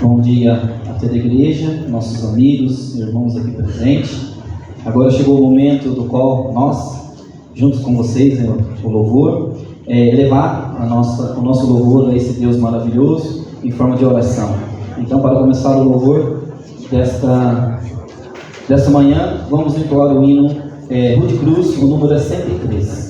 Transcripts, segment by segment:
Bom dia a toda a igreja, nossos amigos, irmãos aqui presentes. Agora chegou o momento do qual nós, juntos com vocês, o louvor, elevar o nosso louvor a esse Deus maravilhoso em forma de oração. Então, para começar o louvor desta manhã, vamos entoar o hino Rude Cruz, o número é 103.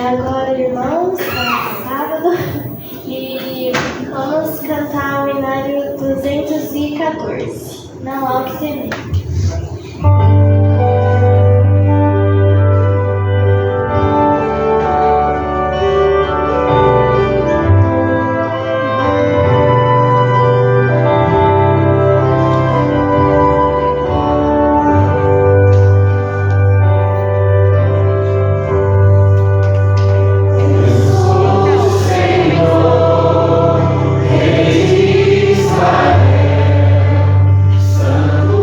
Agora, irmãos, é sábado e vamos cantar o Hinário 214. Não há o que temer. Santo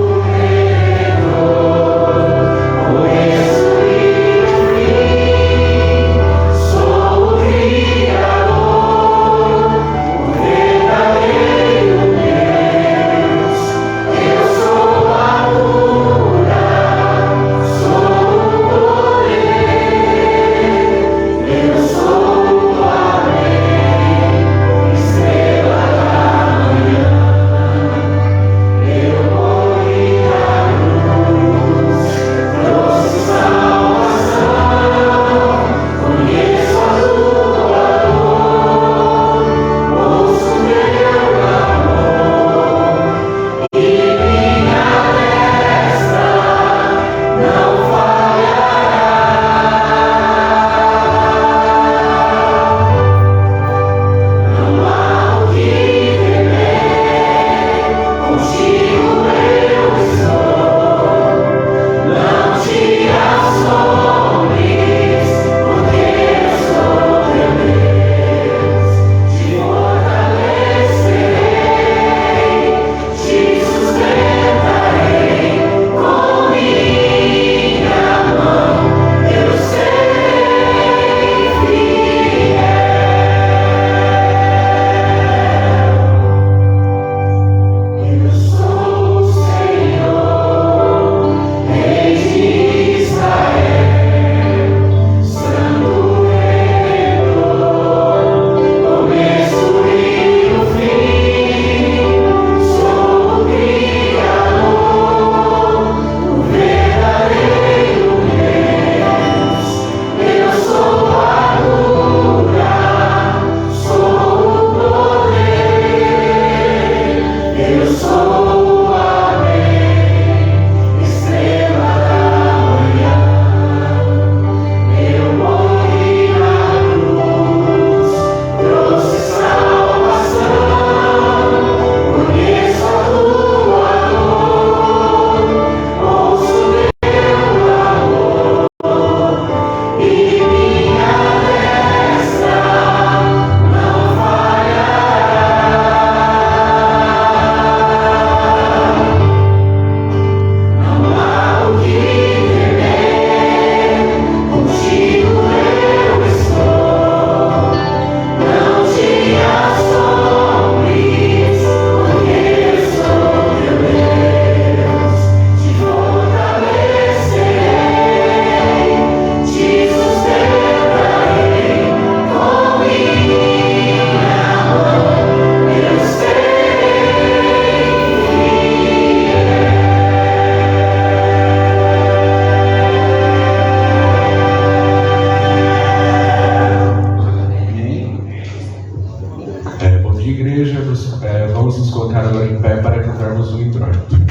de igreja, vamos nos colocar agora em pé para cantarmos o introito.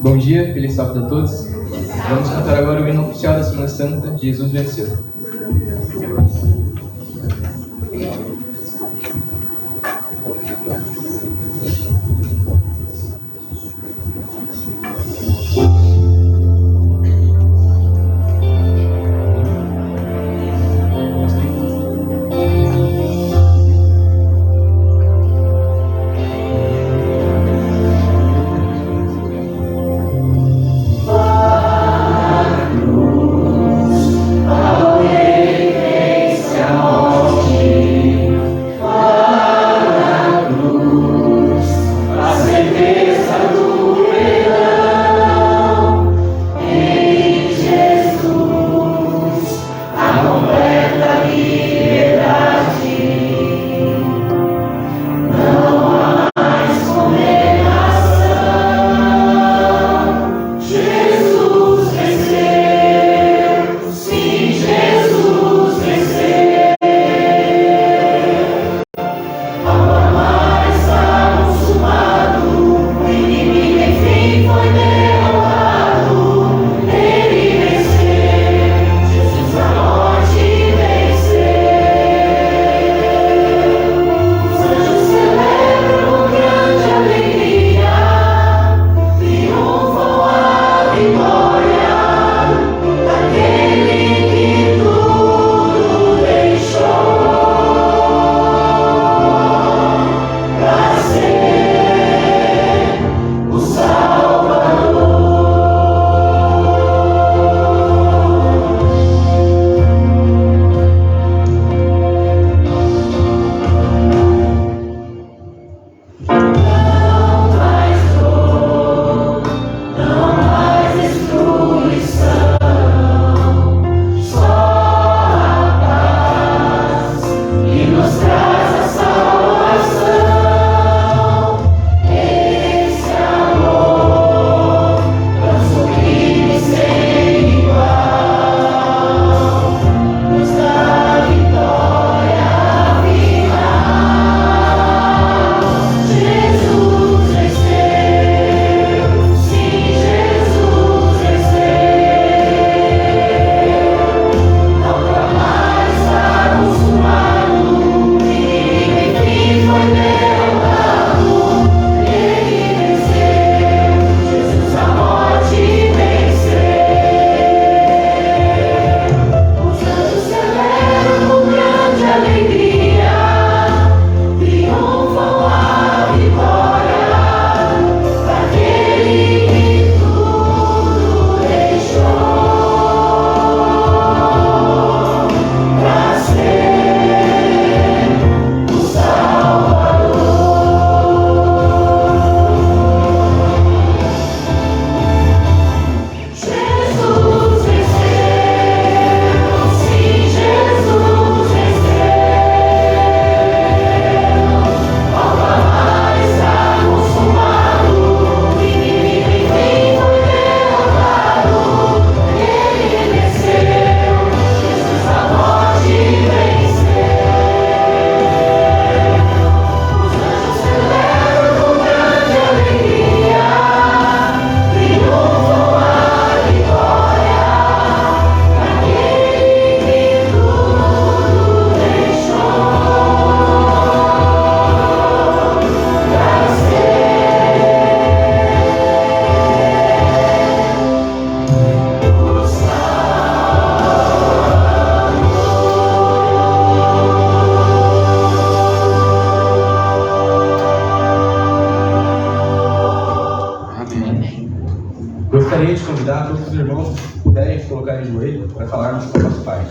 Bom dia, feliz sábado a todos. Vamos cantar agora o hino oficial da Semana Santa, Jesus Venceu. Gostaria de convidar todos os irmãos que puderem se colocar em joelho para falarmos com o nosso Pai.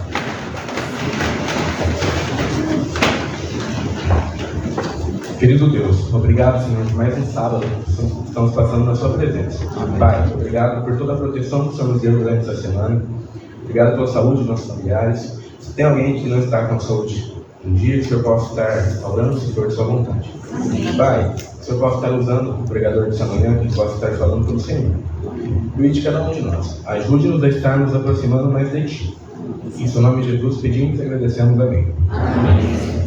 Querido Deus, obrigado, Senhor, de mais um sábado que estamos passando na Sua presença. Amém. Pai, obrigado por toda a proteção que o Senhor nos deu durante essa semana. Obrigado pela saúde dos nossos familiares. Se tem alguém que não está com saúde um dia, que o Senhor possa estar restaurando, se for de Sua vontade. Amém. Pai, que o Senhor possa estar usando o pregador dessa manhã, que possa estar falando pelo Senhor. Cuide de cada um de nós. Ajude-nos a estar nos aproximando mais de Ti. Em Seu nome, Jesus, pedimos e agradecemos. Amém. Amém.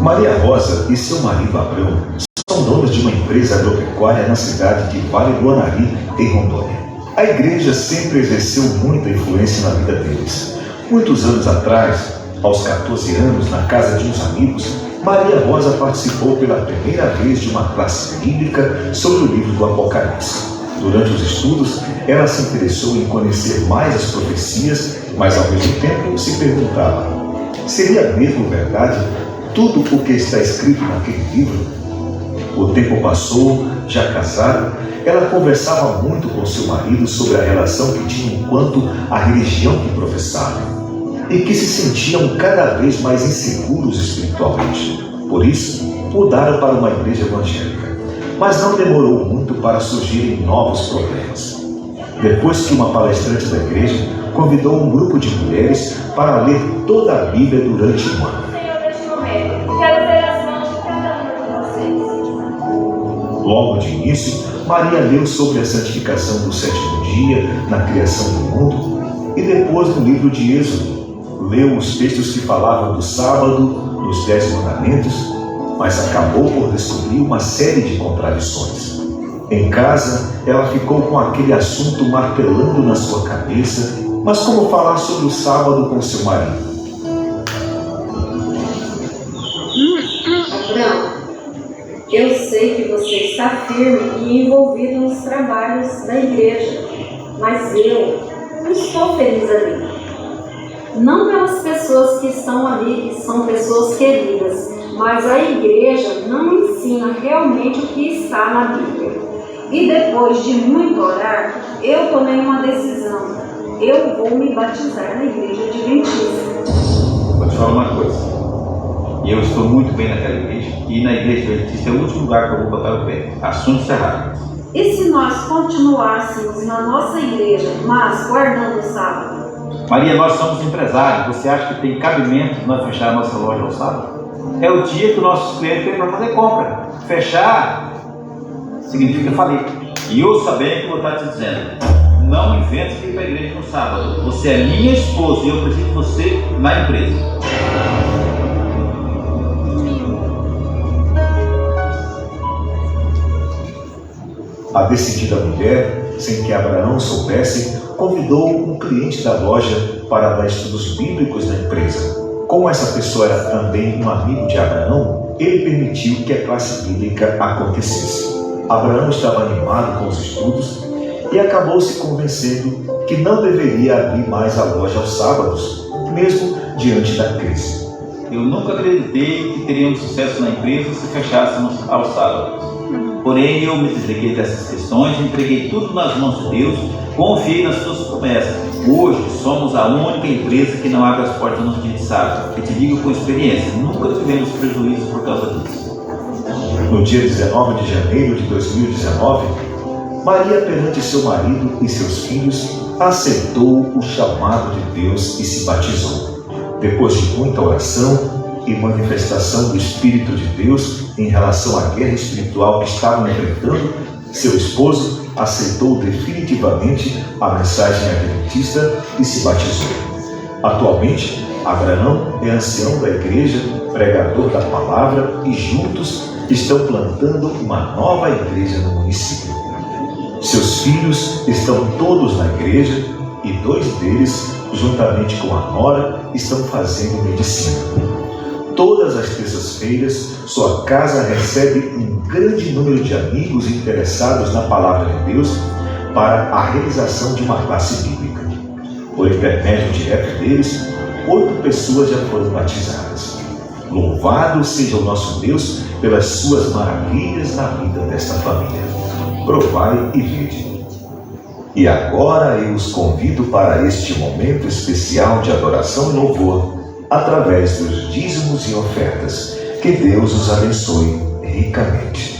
Maria Rosa e seu marido Abrão são donos de uma empresa agropecuária na cidade de Vale do Anari, em Rondônia. A igreja sempre exerceu muita influência na vida deles. Muitos anos atrás, aos 14 anos, na casa de uns amigos, Maria Rosa participou pela primeira vez de uma classe bíblica sobre o livro do Apocalipse. Durante os estudos, ela se interessou em conhecer mais as profecias, mas ao mesmo tempo se perguntava: seria mesmo verdade tudo o que está escrito naquele livro? O tempo passou, já casada, ela conversava muito com seu marido sobre a relação que tinham quanto à religião que professavam, e que se sentiam cada vez mais inseguros espiritualmente. Por isso, mudaram para uma igreja evangélica. Mas não demorou muito para surgirem novos problemas. Depois que uma palestrante da igreja convidou um grupo de mulheres para ler toda a Bíblia durante um ano. Quero ver as mãos de cada um de vocês. Logo de início, Maria leu sobre a santificação do sétimo dia, na criação do mundo, e depois no livro de Êxodo, leu os textos que falavam do sábado, dos 10 mandamentos, mas acabou por descobrir uma série de contradições. Em casa, ela ficou com aquele assunto martelando na sua cabeça, mas como falar sobre o sábado com seu marido? Abrão, eu sei que você está firme e envolvido nos trabalhos da igreja, mas eu não estou feliz ali. Não pelas pessoas que estão ali, que são pessoas queridas, mas a igreja não ensina realmente o que está na Bíblia. E depois de muito orar, eu tomei uma decisão. Eu vou me batizar na igreja adventista. Vou te falar uma coisa. Eu estou muito bem naquela igreja, e na igreja adventista é o último lugar que eu vou botar o pé. Assunto encerrado. E se nós continuássemos na nossa igreja, mas guardando o sábado? Maria, nós somos empresários. Você acha que tem cabimento nós fechar a nossa loja ao sábado? É o dia que os nossos clientes vêm para fazer compra. Fechar significa falir. E ouça bem o que eu vou estar te dizendo. Não invente vir para a igreja no sábado. Você é minha esposa e eu preciso de você na empresa. A decidida mulher, sem que Abraão soubesse, convidou um cliente da loja para dar estudos bíblicos na empresa. Como essa pessoa era também um amigo de Abraão, ele permitiu que a classe bíblica acontecesse. Abraão estava animado com os estudos e acabou se convencendo que não deveria abrir mais a loja aos sábados, mesmo diante da crise. Eu nunca acreditei que teríamos sucesso na empresa se fechássemos aos sábados. Porém, eu me desliguei dessas questões, entreguei tudo nas mãos de Deus, confiei nas suas promessas. Hoje, somos a única empresa que não abre as portas no dia de sábado. E te digo com experiência, nunca tivemos prejuízo por causa disso. No dia 19 de janeiro de 2019, Maria, perante seu marido e seus filhos, aceitou o chamado de Deus e se batizou. Depois de muita oração e manifestação do Espírito de Deus em relação à guerra espiritual que estavam enfrentando, seu esposo aceitou definitivamente a mensagem adventista e se batizou. Atualmente, Abraão é ancião da igreja, pregador da palavra, e juntos estão plantando uma nova igreja no município. Seus filhos estão todos na igreja e 2 deles, juntamente com a nora, estão fazendo medicina. Todas as terças-feiras, sua casa recebe um grande número de amigos interessados na palavra de Deus para a realização de uma classe bíblica. Por intermédio direto deles, 8 pessoas já foram batizadas. Louvado seja o nosso Deus pelas suas maravilhas na vida desta família. Provai e vede. E agora eu os convido para este momento especial de adoração e louvor, através dos dízimos e ofertas. Que Deus os abençoe ricamente.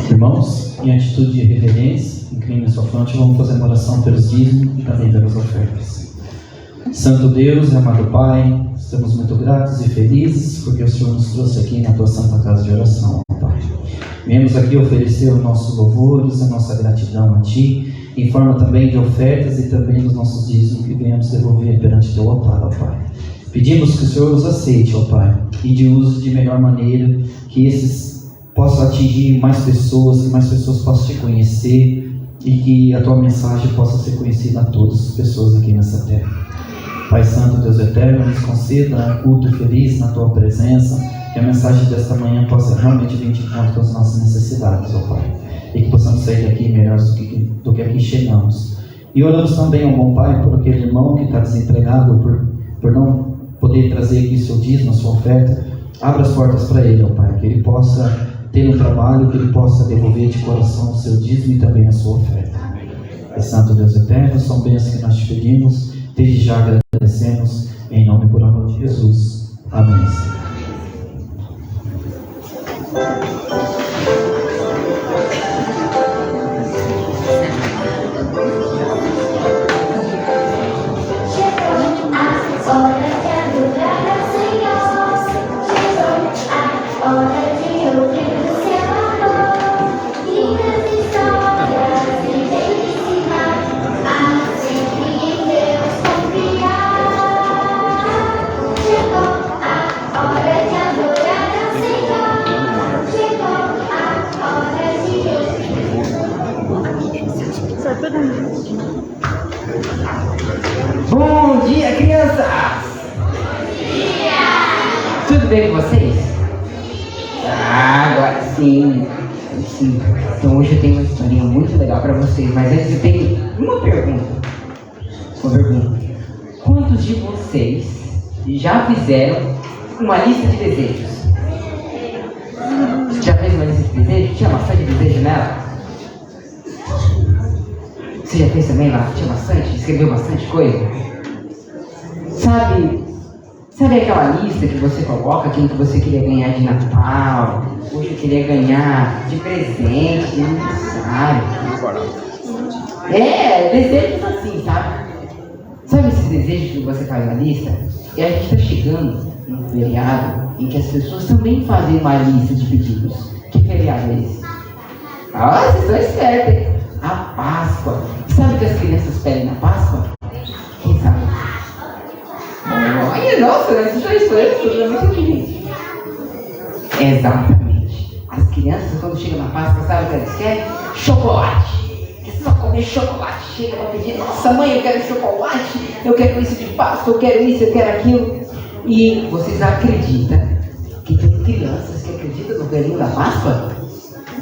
Irmãos, em atitude de reverência, incline a sua fronte, vamos fazer uma oração pelos dízimos e também pelas ofertas. Santo Deus e amado Pai, estamos muito gratos e felizes porque o Senhor nos trouxe aqui na tua santa casa de oração, Pai. Viemos aqui oferecer os nossos louvores, a nossa gratidão a Ti, em forma também de ofertas e também dos nossos dízimos que venhamos devolver perante Teu altar, ó Pai. Pedimos que o Senhor os aceite, ó Pai, e de uso de melhor maneira, que esses possam atingir mais pessoas, que mais pessoas possam Te conhecer e que a Tua mensagem possa ser conhecida a todas as pessoas aqui nessa terra. Pai Santo, Deus Eterno, nos conceda um culto feliz na Tua presença, que a mensagem desta manhã possa realmente vir de encontro com as nossas necessidades, ó Pai. E que possamos sair daqui melhores do que aqui chegamos. E oramos também, ó bom Pai, por aquele irmão que está desempregado, por não poder trazer aqui seu dízimo, a sua oferta. Abra as portas para ele, ó Pai, que ele possa ter um trabalho, que ele possa devolver de coração o seu dízimo e também a sua oferta. É Santo Deus eterno, são bênçãos que nós te pedimos, desde já agradecemos, em nome e por amor de Jesus. Amém. Bom dia, crianças! Bom dia! Tudo bem com vocês? Agora sim. Então hoje eu tenho uma historinha muito legal para vocês, mas antes eu tenho uma pergunta. Quantos de vocês já fizeram uma lista de desejos? Já fez uma lista de desejos? Tinha bastante desejo nela? Você já fez também lá? Tinha bastante? Escreveu bastante coisa? Sabe aquela lista que você coloca, aquilo que você queria ganhar de Natal, hoje eu queria ganhar de presente, de aniversário? Desejos assim, sabe? Sabe esses desejos que você faz na lista? E a gente está chegando num feriado em que as pessoas também fazem uma lista de pedidos. Que feriado é esse? Ah, vocês estão espertos, hein? A Páscoa. Sabe o que as crianças pedem na Páscoa? Quem sabe? Olha, nossa, isso já é muito inteligente. Exatamente. As crianças, quando chegam na Páscoa, sabe o que elas querem? Chocolate. É só comer chocolate. Chega pra pedir, nossa mãe, eu quero chocolate, eu quero isso de Páscoa, eu quero isso, eu quero aquilo. E vocês acreditam que tem crianças que acreditam no coelhinho da Páscoa?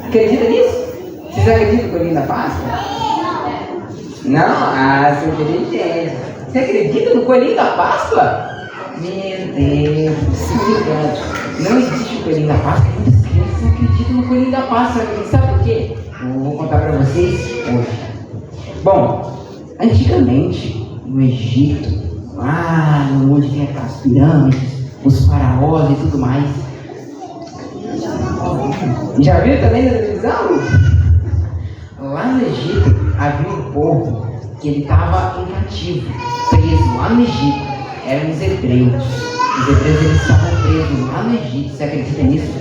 Acredita nisso? Vocês acreditam no coelhinho da Páscoa? Não? Sou inteligente. Você acredita no coelhinho da Páscoa? Meu Deus, não existe o coelhinho da Páscoa. Muitas crianças acreditam no coelhinho da Páscoa. Sabe por quê? Eu vou contar para vocês hoje. Bom, antigamente, no Egito, lá onde tem aquelas pirâmides, os faraós e tudo mais. Já viu também na televisão? Lá no Egito havia um povo que ele estava em cativo, preso lá no Egito. Eram os hebreus. Os hebreus eles estavam presos lá no Egito. Você acredita nisso?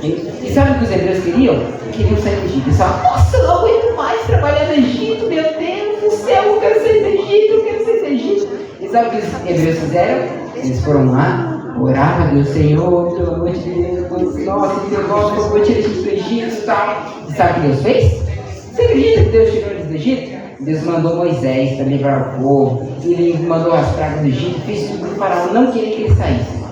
E sabe o que os hebreus queriam? Queriam sair do Egito. Eles falavam, nossa, eu não aguento mais trabalhar no Egito, meu Deus do céu, eu quero sair do Egito, eu quero sair do Egito. E sabe o que os hebreus fizeram? Eles foram lá, oraram a Deus, Senhor, pelo amor de Deus, nossa, Deus, por favor, tira a gente do Egito e tal. E sabe o que Deus fez? Você acredita que Deus tirou eles do Egito? Deus mandou Moisés para livrar o povo, ele mandou as pragas do Egito, fez tudo para o faraó não querer que eles saíssem.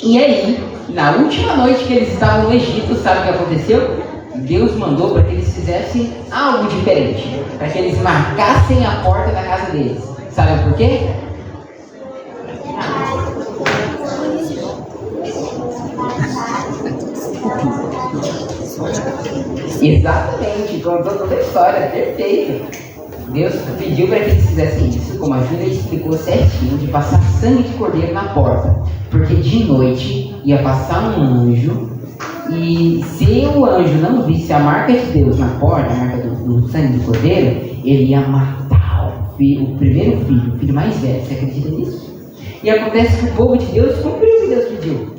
E aí, na última noite que eles estavam no Egito, sabe o que aconteceu? Deus mandou para que eles fizessem algo diferente, para que eles marcassem a porta da casa deles. Sabe por quê? Exatamente, contou toda a história, perfeito. Deus pediu para que eles fizessem isso, como a Júlia explicou certinho, de passar sangue de cordeiro na porta, porque de noite ia passar um anjo, e se o anjo não visse a marca de Deus na porta, a marca do sangue de cordeiro, ele ia matar o primeiro filho, o filho mais velho. Você acredita nisso? E acontece que o povo de Deus cumpriu o que Deus pediu.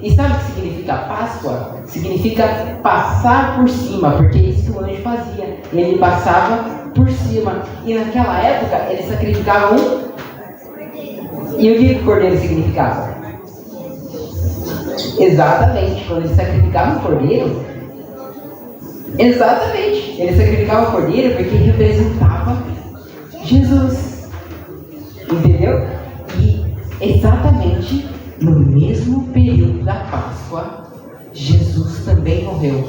E sabe o que significa Páscoa? Significa passar por cima, porque é isso que o anjo fazia. Ele passava por cima. E naquela época eles sacrificavam E o que o cordeiro significava? Exatamente, quando eles sacrificavam o cordeiro, exatamente, eles sacrificavam o cordeiro porque representava Jesus. Entendeu? E exatamente no mesmo período da Páscoa, Jesus também morreu.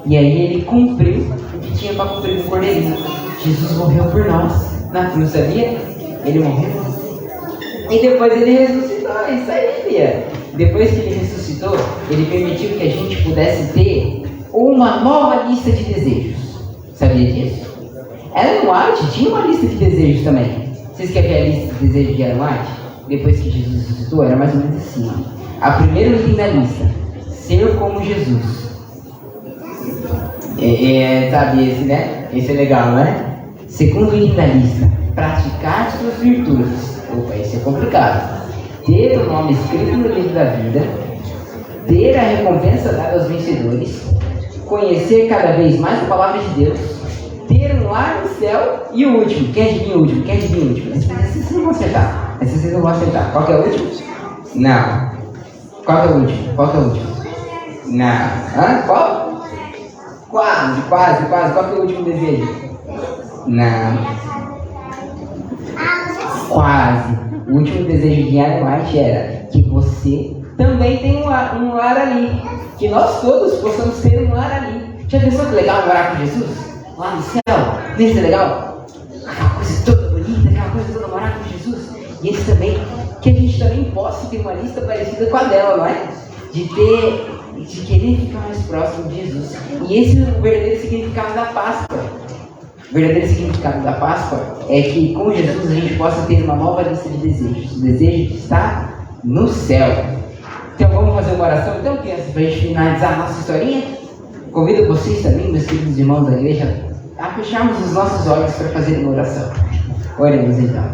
E aí ele cumpriu o que tinha para cumprir no Cordeirinho. Jesus morreu por nós na cruz, sabia? Ele morreu. E depois ele ressuscitou, é isso aí, filha. Depois que ele ressuscitou, ele permitiu que a gente pudesse ter uma nova lista de desejos. Sabia disso? Ellen White tinha uma lista de desejos também. Vocês querem ver a lista de desejos de Ellen White? Depois que Jesus ressuscitou, era mais ou menos assim. A primeira item da lista: ser como Jesus. Sabe esse, né? Esse é legal, não é? Segundo item da lista: praticar suas virtudes. Opa, isso é complicado. Ter o nome escrito no livro da vida, ter a recompensa dada aos vencedores, conhecer cada vez mais a palavra de Deus, ter um lar no céu e o último. Quem adivinha o último? Quem adivinha o último? Vocês não vão acertar. Vocês não vão acertar. Qual que é o último? Não. Qual que é o último? Qual que é o último? Não. Hã? Qual? Quase. Qual que é o último desejo? Não. Quase. O último desejo de Ellen White era que você também tenha um lar ali. Que nós todos possamos ter um lar ali. Já pensou que legal morar com Jesus? Lá no céu? Não é legal? Aquela coisa toda bonita, aquela coisa toda morar com Jesus. E esse também, que a gente também possa ter uma lista parecida com a dela, não é? De querer ficar mais próximo de Jesus. E esse é o verdadeiro significado da Páscoa. O verdadeiro significado da Páscoa é que com Jesus a gente possa ter uma nova lista de desejos. O desejo que está no céu. Então vamos fazer uma oração, então, crianças, para a gente finalizar a nossa historinha. Convido vocês também, meus queridos irmãos da igreja, a fecharmos os nossos olhos para fazer uma oração. Oremos então.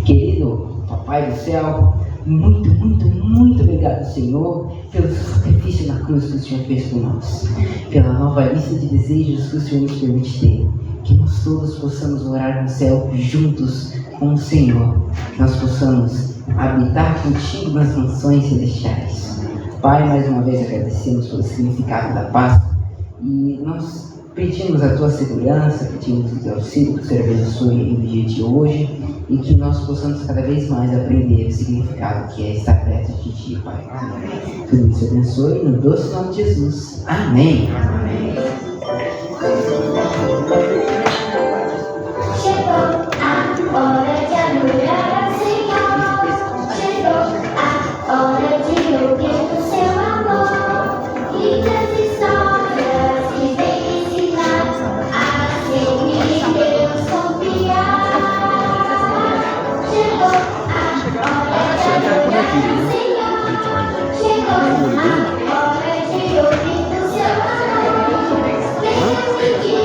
Querido Papai do céu, muito obrigado, Senhor, pelo sacrifício na cruz que o Senhor fez por nós, pela nova lista de desejos que o Senhor nos permite ter, que nós todos possamos orar no céu juntos com o Senhor, que nós possamos habitar contigo nas mansões celestiais. Pai, mais uma vez agradecemos pelo significado da Páscoa e nós pedimos a tua segurança, pedimos o teu auxílio, que o Senhor abençoe no dia de hoje e que nós possamos cada vez mais aprender o significado que é estar perto de ti, Pai. Amém. Que Deus te abençoe no doce nome de Jesus. Amém. Amém. Chegou a hora de adorar ao Senhor. Chegou a hora de ouvir o seu amor. E das histórias que vem ensinar a seguir Deus confiar. Chegou a hora de adorar ao Senhor. Chegou a hora de ouvir o seu amor. Vem seguir.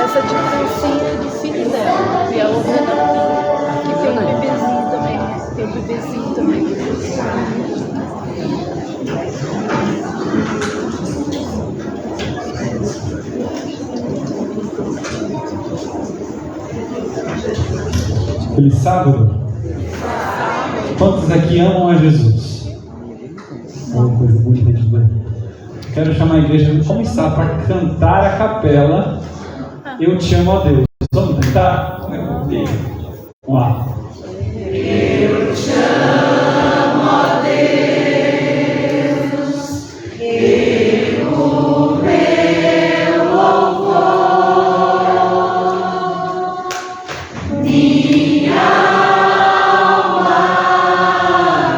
Essa de trancinha de filho dela, e a outra não. Aqui tem um bebezinho também. Tem um bebezinho também. Feliz sábado. Quantos aqui amam a Jesus? É uma coisa bonita de ver. Quero chamar a igreja a começar para cantar a capela Eu Te Amo a Deus. Vamos cantar? Vamos lá. Eu te amo a Deus, eu meu louvor, minha alma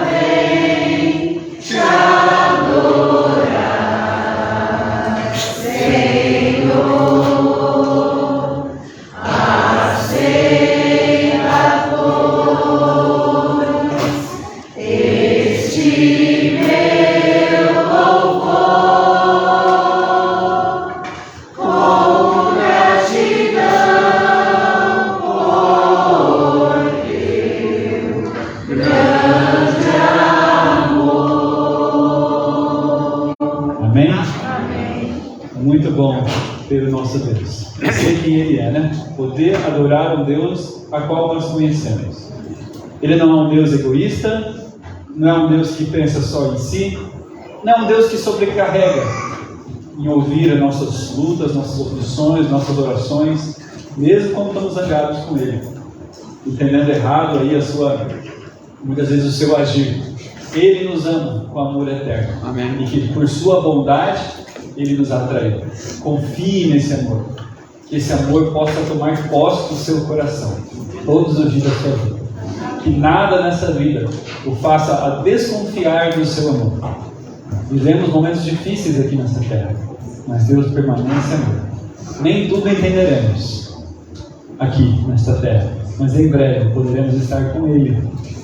vem te adorar, Senhor. Muito bom ter o nosso Deus. Eu sei quem Ele é, né? Poder adorar um Deus a qual nós conhecemos. Ele não é um Deus egoísta, não é um Deus que pensa só em si, não é um Deus que sobrecarrega em ouvir as nossas lutas, nossas aflições, nossas orações. mesmo quando estamos zangados com Ele, entendendo errado aí muitas vezes o seu agir. Ele nos ama com amor eterno. Amém. E que por sua bondade Ele nos atraiu. Confie nesse amor. Que esse amor possa tomar posse do seu coração todos os dias da sua vida. Que nada nessa vida o faça a desconfiar do seu amor. Vivemos momentos difíceis aqui nessa terra, mas Deus permanece amor. Nem tudo entenderemos aqui nesta terra, mas em breve poderemos estar com Ele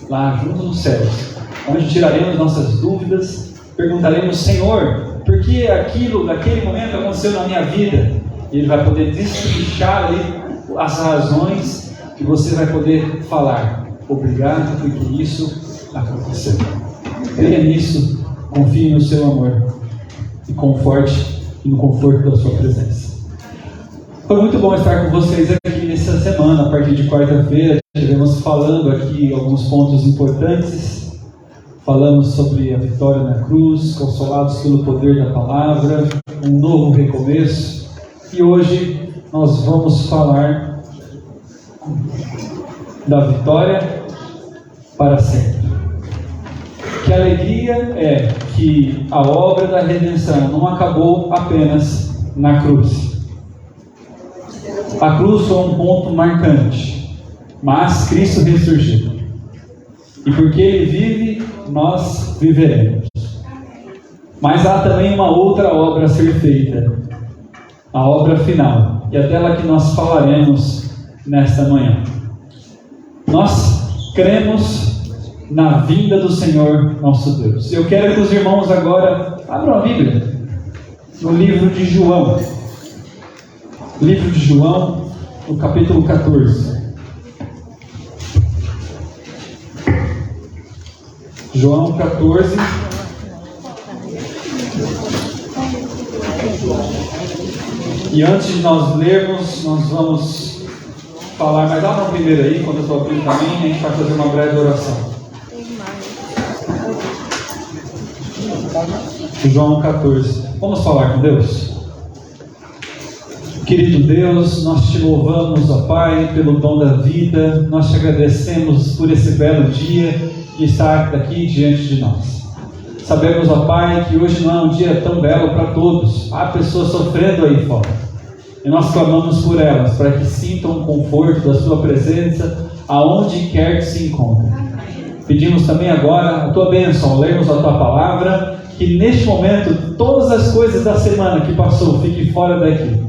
lá junto nos céus, onde tiraremos nossas dúvidas, perguntaremos: Senhor, por que aquilo, naquele momento aconteceu na minha vida? E Ele vai poder destrinchar ali as razões que você vai poder falar: obrigado porque isso aconteceu. Creia nisso, confie no seu amor e conforte e no conforto da sua presença. Foi muito bom estar com vocês aqui nessa semana. A partir de quarta-feira estivemos falando aqui alguns pontos importantes. Falamos sobre a vitória na cruz, consolados pelo poder da palavra, um novo recomeço. E hoje nós vamos falar da vitória para sempre. Que alegria é que a obra da redenção não acabou apenas na cruz. A cruz foi um ponto marcante, mas Cristo ressurgiu. E porque Ele vive, nós viveremos. Mas há também uma outra obra a ser feita, a obra final, e é dela que nós falaremos nesta manhã. Nós cremos na vinda do Senhor nosso Deus. Eu quero que os irmãos agora abram a Bíblia no livro de João. Livro de João, no capítulo 14. João 14. E antes de nós lermos, nós vamos falar, mas abram primeiro aí, quando eu estou abrindo também, a gente vai fazer uma breve oração. João 14. Vamos falar com Deus? Querido Deus, nós te louvamos, ó Pai, pelo dom da vida. Nós te agradecemos por esse belo dia de estar aqui diante de nós. Sabemos, ó Pai, que hoje não é um dia tão belo para todos. Há pessoas sofrendo aí fora. E nós clamamos por elas, para que sintam o conforto da sua presença, aonde quer que se encontrem. Pedimos também agora a tua bênção, ao lermos a tua palavra, que neste momento todas as coisas da semana que passou fiquem fora daqui,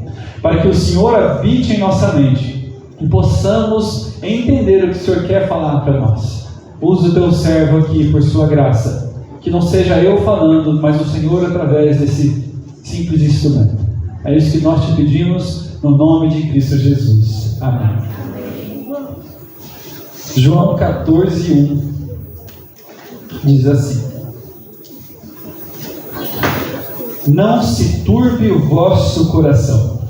para que o Senhor habite em nossa mente e possamos entender o que o Senhor quer falar para nós. Use o teu servo aqui por sua graça, que não seja eu falando, mas o Senhor através desse simples instrumento. É isso que nós te pedimos no nome de Cristo Jesus. Amém. João 14, 1 diz assim: não se turbe o vosso coração.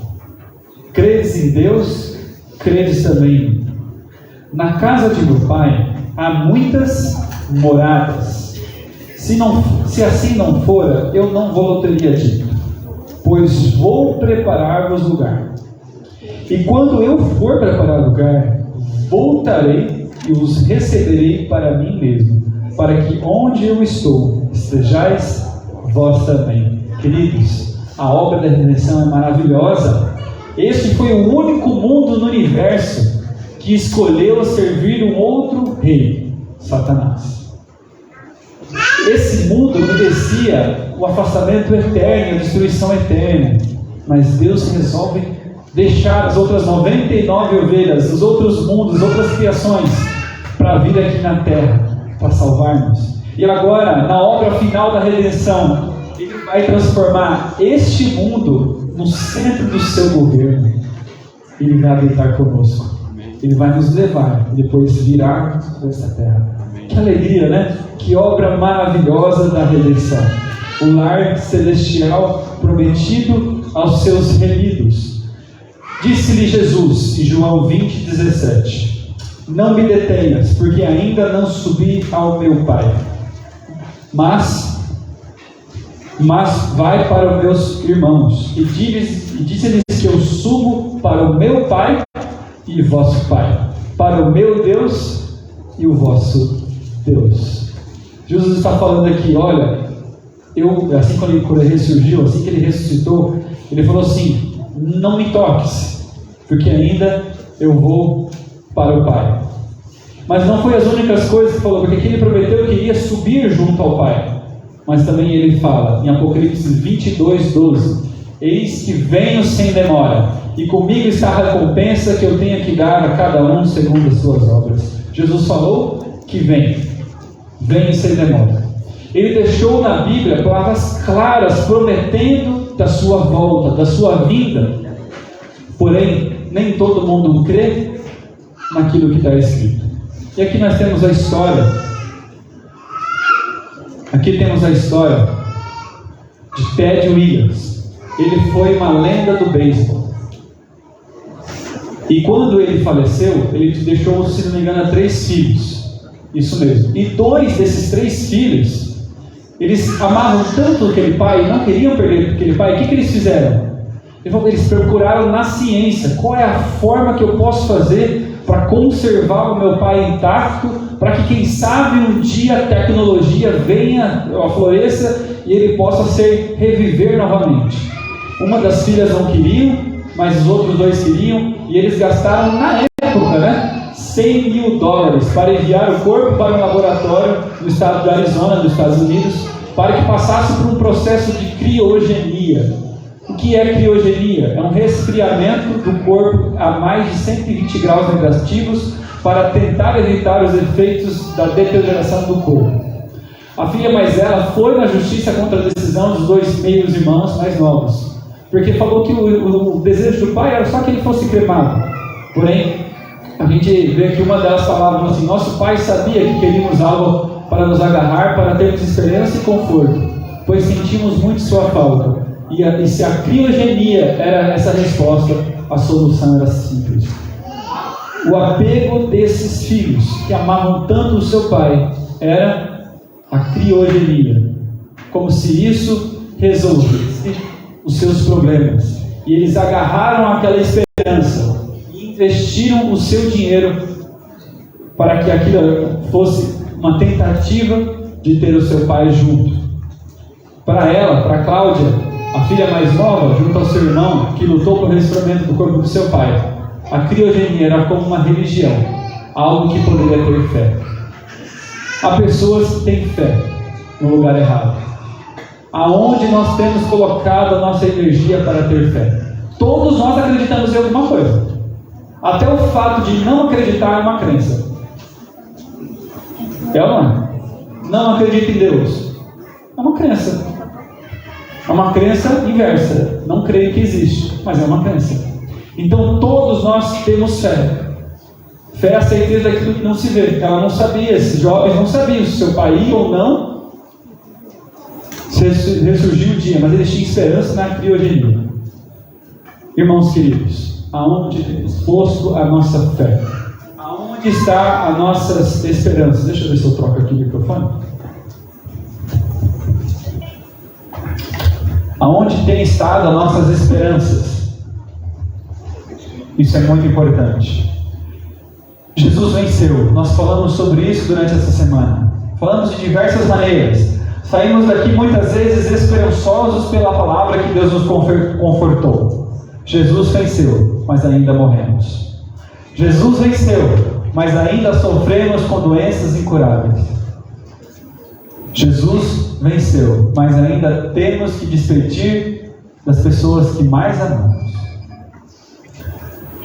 Credes em Deus, credes também em mim. Na casa de meu Pai há muitas moradas. Se assim não fora, eu não vou teria dito, pois vou preparar-vos lugar. E quando eu for preparar lugar, voltarei e os receberei para mim mesmo, para que onde eu estou, estejais vós também. Queridos, a obra da redenção é maravilhosa. Este foi o único mundo no universo que escolheu servir um outro rei, Satanás. Esse mundo merecia o afastamento eterno, a destruição eterna, mas Deus resolve deixar as outras 99 ovelhas, os outros mundos, as outras criações, para vir aqui na terra, para salvar-nos. E agora, na obra final da redenção, Ele vai transformar este mundo no centro do seu governo. Ele vai habitar conosco. Ele vai nos levar e depois virarmos dessa terra. Que alegria, né? Que obra maravilhosa da redenção. O lar celestial prometido aos seus remidos. Disse-lhe Jesus em João 20:17: não me detenhas, porque ainda não subi ao meu Pai. Mas vai para os meus irmãos e E disse-lhes que eu subo para o meu Pai e vosso Pai, para o meu Deus e o vosso Deus. Jesus está falando aqui, olha, assim quando ele ressurgiu, assim que ele ressuscitou, ele falou assim, não me toques, porque ainda eu vou para o Pai. Mas não foi as únicas coisas que falou, porque aqui ele prometeu que iria subir junto ao Pai. Mas também ele fala, em Apocalipse 22:12, eis que venho sem demora, e comigo está a recompensa que eu tenho que dar a cada um segundo as suas obras. Jesus falou que vem sem demora. Ele deixou na Bíblia palavras claras, prometendo da sua volta, da sua vinda. Porém, nem todo mundo crê naquilo que está escrito. E aqui nós temos a história. Aqui temos a história de Ted Williams. Ele foi uma lenda do beisebol. E quando ele faleceu, ele deixou, se não me engano, 3 filhos. Isso mesmo. E 2 desses 3 filhos, eles amavam tanto aquele pai, não queriam perder aquele pai. O que eles fizeram? Eles procuraram na ciência qual é a forma que eu posso fazer para conservar o meu pai intacto, para que quem sabe um dia a tecnologia venha, floresça e ele possa reviver novamente. Uma das filhas não queriam, mas os outros 2 queriam, e eles gastaram na época, $100 mil para enviar o corpo para um laboratório no estado de Arizona, nos Estados Unidos, para que passasse por um processo de criogenia. O que é criogenia? É um resfriamento do corpo a mais de 120 graus negativos para tentar evitar os efeitos da deterioração do corpo. A filha mais velha foi na justiça contra a decisão dos 2 meios irmãos mais novos, porque falou que o desejo do pai era só que ele fosse cremado. Porém, a gente vê que uma delas falava assim, nosso pai sabia que queríamos algo para nos agarrar, para termos esperança e conforto, pois sentimos muito sua falta. E se a criogenia era essa resposta, a solução era simples. O apego desses filhos, que amavam tanto o seu pai, era a criogenia. Como se isso resolvesse os seus problemas. E eles agarraram aquela esperança e investiram o seu dinheiro para que aquilo fosse uma tentativa de ter o seu pai junto. Para ela, para Cláudia, a filha mais nova, junto ao seu irmão, que lutou pelo resfriamento do corpo do seu pai, a criogenia era como uma religião, algo que poderia ter fé. Há pessoas que têm fé no lugar errado. Aonde nós temos colocado a nossa energia para ter fé? Todos nós acreditamos em alguma coisa. Até o fato de não acreditar é uma crença. É ou não é? Não acredito em Deus. É uma crença. É uma crença inversa. Não creio que existe, mas é uma crença. Então todos nós temos fé. Fé é a certeza daquilo que não se vê. Ela não sabia, esses jovens não sabiam se seu pai ia ou não, se ressurgiu o dia, mas eles tinham esperança na criogenia. Irmãos queridos, aonde temos posto a nossa fé? Aonde está a nossa esperança? Deixa eu ver se eu troco aqui o microfone. Aonde tem estado as nossas esperanças? Isso é muito importante. Jesus venceu. Nós falamos sobre isso durante essa semana. Falamos de diversas maneiras. Saímos daqui muitas vezes esperançosos pela palavra que Deus nos confortou. Jesus venceu, mas ainda morremos. Jesus venceu, mas ainda sofremos com doenças incuráveis. Jesus venceu, mas ainda temos que despedir das pessoas que mais amamos.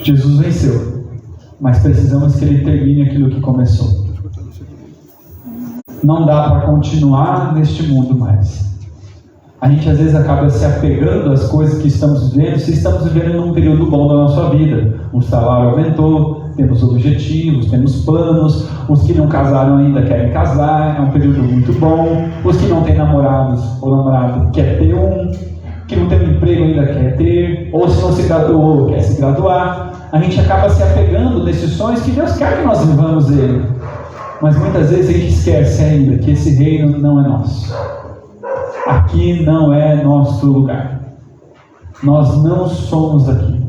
Jesus venceu, mas precisamos que Ele termine aquilo que começou. Não dá para continuar neste mundo mais. A gente às vezes acaba se apegando às coisas que estamos vivendo, se estamos vivendo num período bom da nossa vida. O salário aumentou, temos objetivos, temos planos, os que não casaram ainda querem casar, é um período muito bom, os que não têm namorados ou namorado quer ter um, que não tem um emprego ainda quer ter, ou se não se graduou quer se graduar. A gente acaba se apegando nesses sonhos que Deus quer que nós vivamos ele. Mas muitas vezes a gente esquece ainda que esse reino não é nosso. Aqui não é nosso lugar. Nós não somos daqui.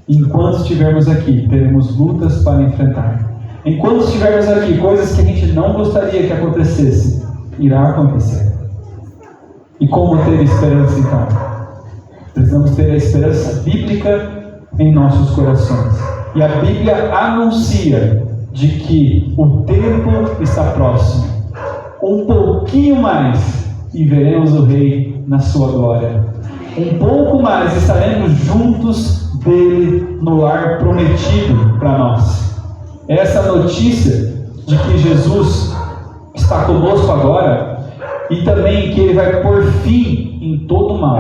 Enquanto estivermos aqui, teremos lutas para enfrentar. Enquanto estivermos aqui, coisas que a gente não gostaria que acontecesse, irá acontecer. E como ter esperança então? Precisamos ter a esperança bíblica em nossos corações. E a Bíblia anuncia de que o tempo está próximo. Um pouquinho mais e veremos o Rei na sua glória. Um pouco mais estaremos juntos dele no lar prometido para nós. Essa notícia de que Jesus está conosco agora e também que ele vai pôr fim em todo o mal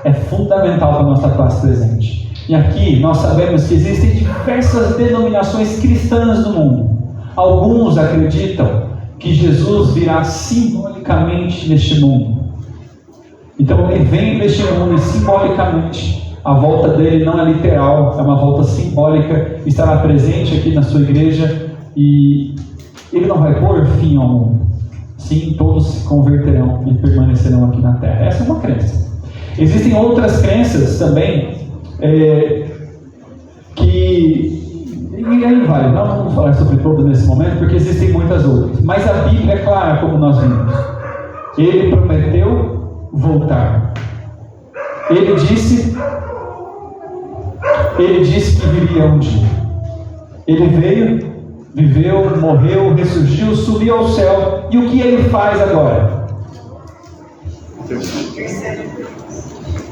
é fundamental para a nossa classe presente. E aqui nós sabemos que existem diversas denominações cristãs no mundo. Alguns acreditam que Jesus virá simbolicamente neste mundo. Então ele vem neste mundo e simbolicamente a volta dele não é literal, é uma volta simbólica, estará presente aqui na sua igreja e ele não vai pôr fim ao mundo. Sim, todos se converterão e permanecerão aqui na terra. Essa é uma crença. Existem outras crenças também e aí vale, não vamos falar sobre todas nesse momento, porque existem muitas outras. Mas a Bíblia é clara, como nós vimos. Ele prometeu voltar. Ele disse que viria um dia. Ele veio, viveu, morreu, ressurgiu, subiu ao céu. E o que ele faz agora?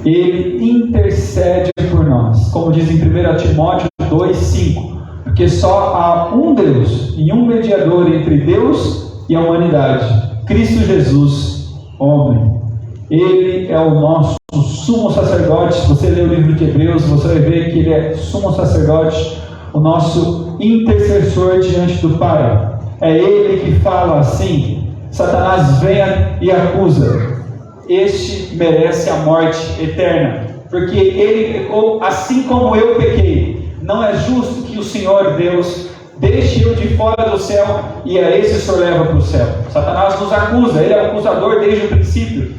Ele intercede por nós. Como diz em 1 Timóteo 2,5. Porque só há um Deus e um mediador entre Deus e a humanidade, Cristo Jesus, homem. Ele é o nosso sumo sacerdote. Se você ler o livro de Hebreus, você vai ver que ele é sumo sacerdote, o nosso intercessor diante do Pai. É ele que fala assim: Satanás venha e acusa. Este merece a morte eterna, porque ele pecou assim como eu pequei. Não é justo que o Senhor Deus deixe eu de fora do céu e a esse o Senhor leva para o céu. Satanás nos acusa, ele é o acusador desde o princípio.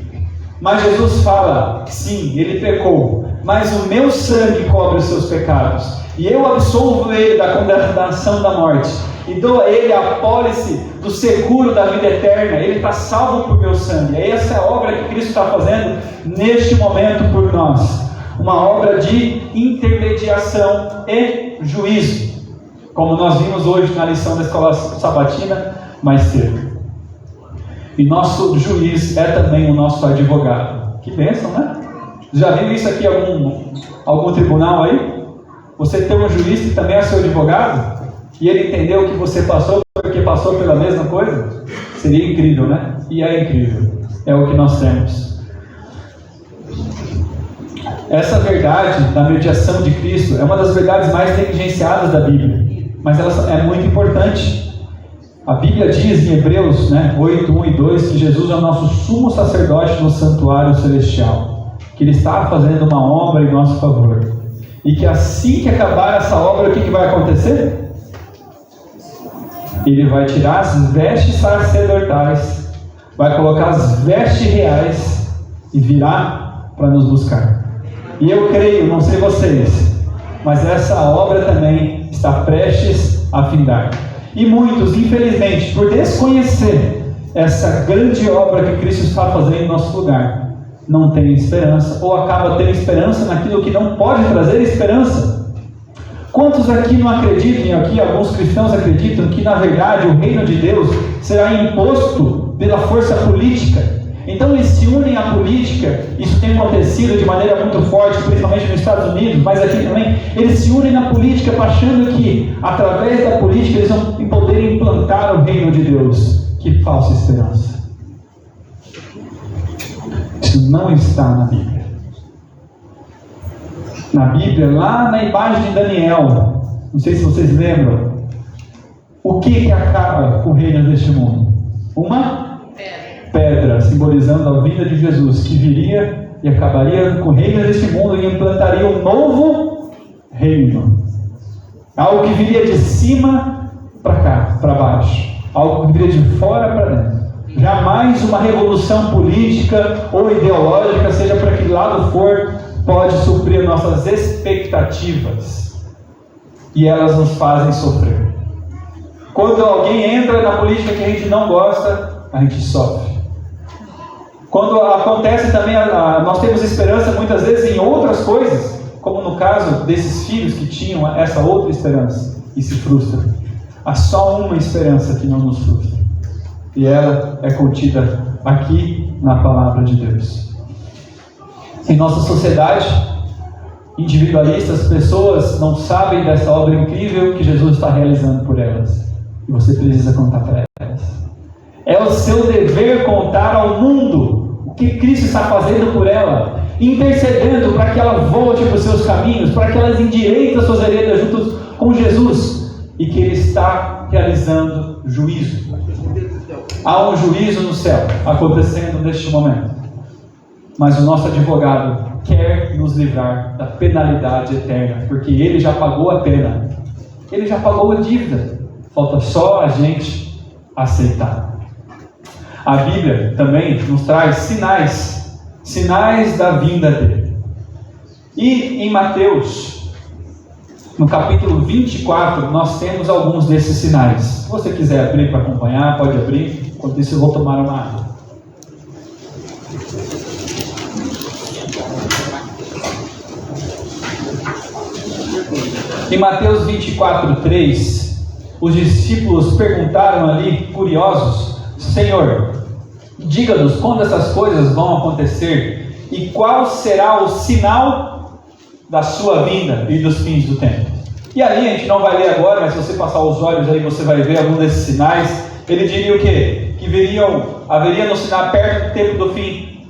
Mas Jesus fala, sim, ele pecou, mas o meu sangue cobre os seus pecados. E eu absolvo ele da condenação da morte. E dou a ele a apólice do seguro da vida eterna. Ele está salvo por meu sangue. É essa a obra que Cristo está fazendo neste momento por nós. Uma obra de intermediação e juízo, como nós vimos hoje na lição da escola sabatina mais cedo. E nosso juiz é também o nosso advogado. Que bênção, né? Já viu isso aqui em algum tribunal aí? Você tem um juiz que também é seu advogado? E ele entendeu o que você passou porque passou pela mesma coisa? Seria incrível, né? E é incrível. É o que nós temos. Essa verdade da mediação de Cristo é uma das verdades mais negligenciadas da Bíblia, mas ela é muito importante. A Bíblia diz em Hebreus 8, 1 e 2 que Jesus é o nosso sumo sacerdote no santuário celestial, que ele está fazendo uma obra em nosso favor, e que assim que acabar essa obra, o que vai acontecer? Ele vai tirar as vestes sacerdotais, vai colocar as vestes reais e virá para nos buscar. E eu creio, não sei vocês, mas essa obra também está prestes a findar. E muitos, infelizmente, por desconhecer essa grande obra que Cristo está fazendo em nosso lugar, não tem esperança, ou acaba tendo esperança naquilo que não pode trazer esperança. Quantos aqui não acreditam, e aqui alguns cristãos acreditam que na verdade o reino de Deus será imposto pela força política? Então eles se unem à política. Isso tem acontecido de maneira muito forte, principalmente nos Estados Unidos, mas aqui também. Eles se unem na política achando que através da política eles vão poder implantar o reino de Deus. Que falsa esperança. Isso não está na Bíblia. Na Bíblia, lá na imagem de Daniel, não sei se vocês lembram, o que acaba com o reino deste mundo? Uma pedra, simbolizando a vinda de Jesus, que viria e acabaria com o reino deste mundo e implantaria um novo reino. Algo que viria de cima para cá, para baixo. Algo que viria de fora para dentro. Jamais uma revolução política ou ideológica, seja para que lado for, pode suprir nossas expectativas e elas nos fazem sofrer. Quando alguém entra na política que a gente não gosta, a gente sofre. Quando acontece também, nós temos esperança muitas vezes em outras coisas, como no caso desses filhos que tinham essa outra esperança e se frustram. Há só uma esperança que não nos frustra, e ela é contida aqui na palavra de Deus. Em nossa sociedade individualista, as pessoas não sabem dessa obra incrível que Jesus está realizando por elas, e você precisa contar para elas. É o seu dever contar ao mundo o que Cristo está fazendo por ela, intercedendo para que ela volte para os seus caminhos, para que elas endireitem as suas veredas juntos com Jesus, e que Ele está realizando juízo. Há um juízo no céu acontecendo neste momento, mas o nosso advogado quer nos livrar da penalidade eterna, porque Ele já pagou a pena, Ele já pagou a dívida, falta só a gente aceitar. A Bíblia também nos traz sinais da vinda dele. E em Mateus, no capítulo 24, nós temos alguns desses sinais. Se você quiser abrir para acompanhar, pode abrir. Enquanto isso eu vou tomar uma água. Em Mateus 24:3, os discípulos perguntaram ali, curiosos: Senhor, diga-nos quando essas coisas vão acontecer e qual será o sinal da sua vinda e dos fins do tempo. E ali a gente não vai ler agora, mas se você passar os olhos aí você vai ver algum desses sinais. Ele diria o quê? Que haveria no sinal perto do tempo do fim,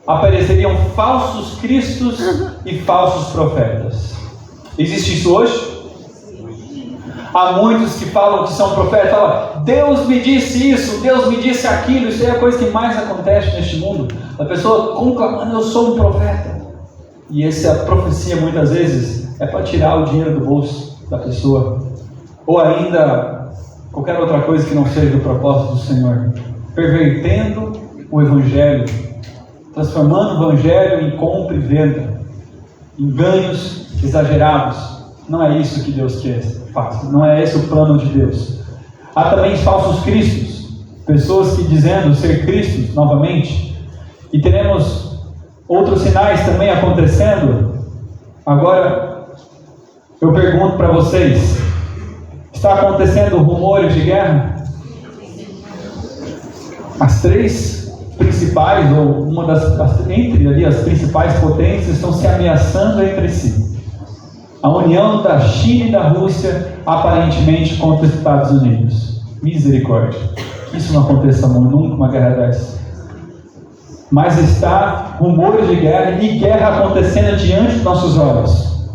apareceriam falsos cristos e falsos profetas. Existe isso hoje? Há muitos que falam que são profetas, falam: Deus me disse isso, Deus me disse aquilo. Isso é a coisa que mais acontece neste mundo. A pessoa conclamando: eu sou um profeta. E essa profecia muitas vezes é para tirar o dinheiro do bolso da pessoa, ou ainda qualquer outra coisa que não seja o propósito do Senhor, pervertendo o Evangelho, transformando o Evangelho em compra e venda, em ganhos exagerados. Não é isso que Deus quer, não é esse o plano de Deus. Há também falsos cristos, pessoas que dizendo ser Cristos novamente, e teremos outros sinais também acontecendo. Agora eu pergunto para vocês: está acontecendo rumores de guerra? As três principais, ou entre ali as principais potências, estão se ameaçando entre si. A união da China e da Rússia, aparentemente contra os Estados Unidos. Misericórdia. Que isso não aconteça nunca, uma guerra dessa. Mas está rumores de guerra e guerra acontecendo diante dos nossos olhos.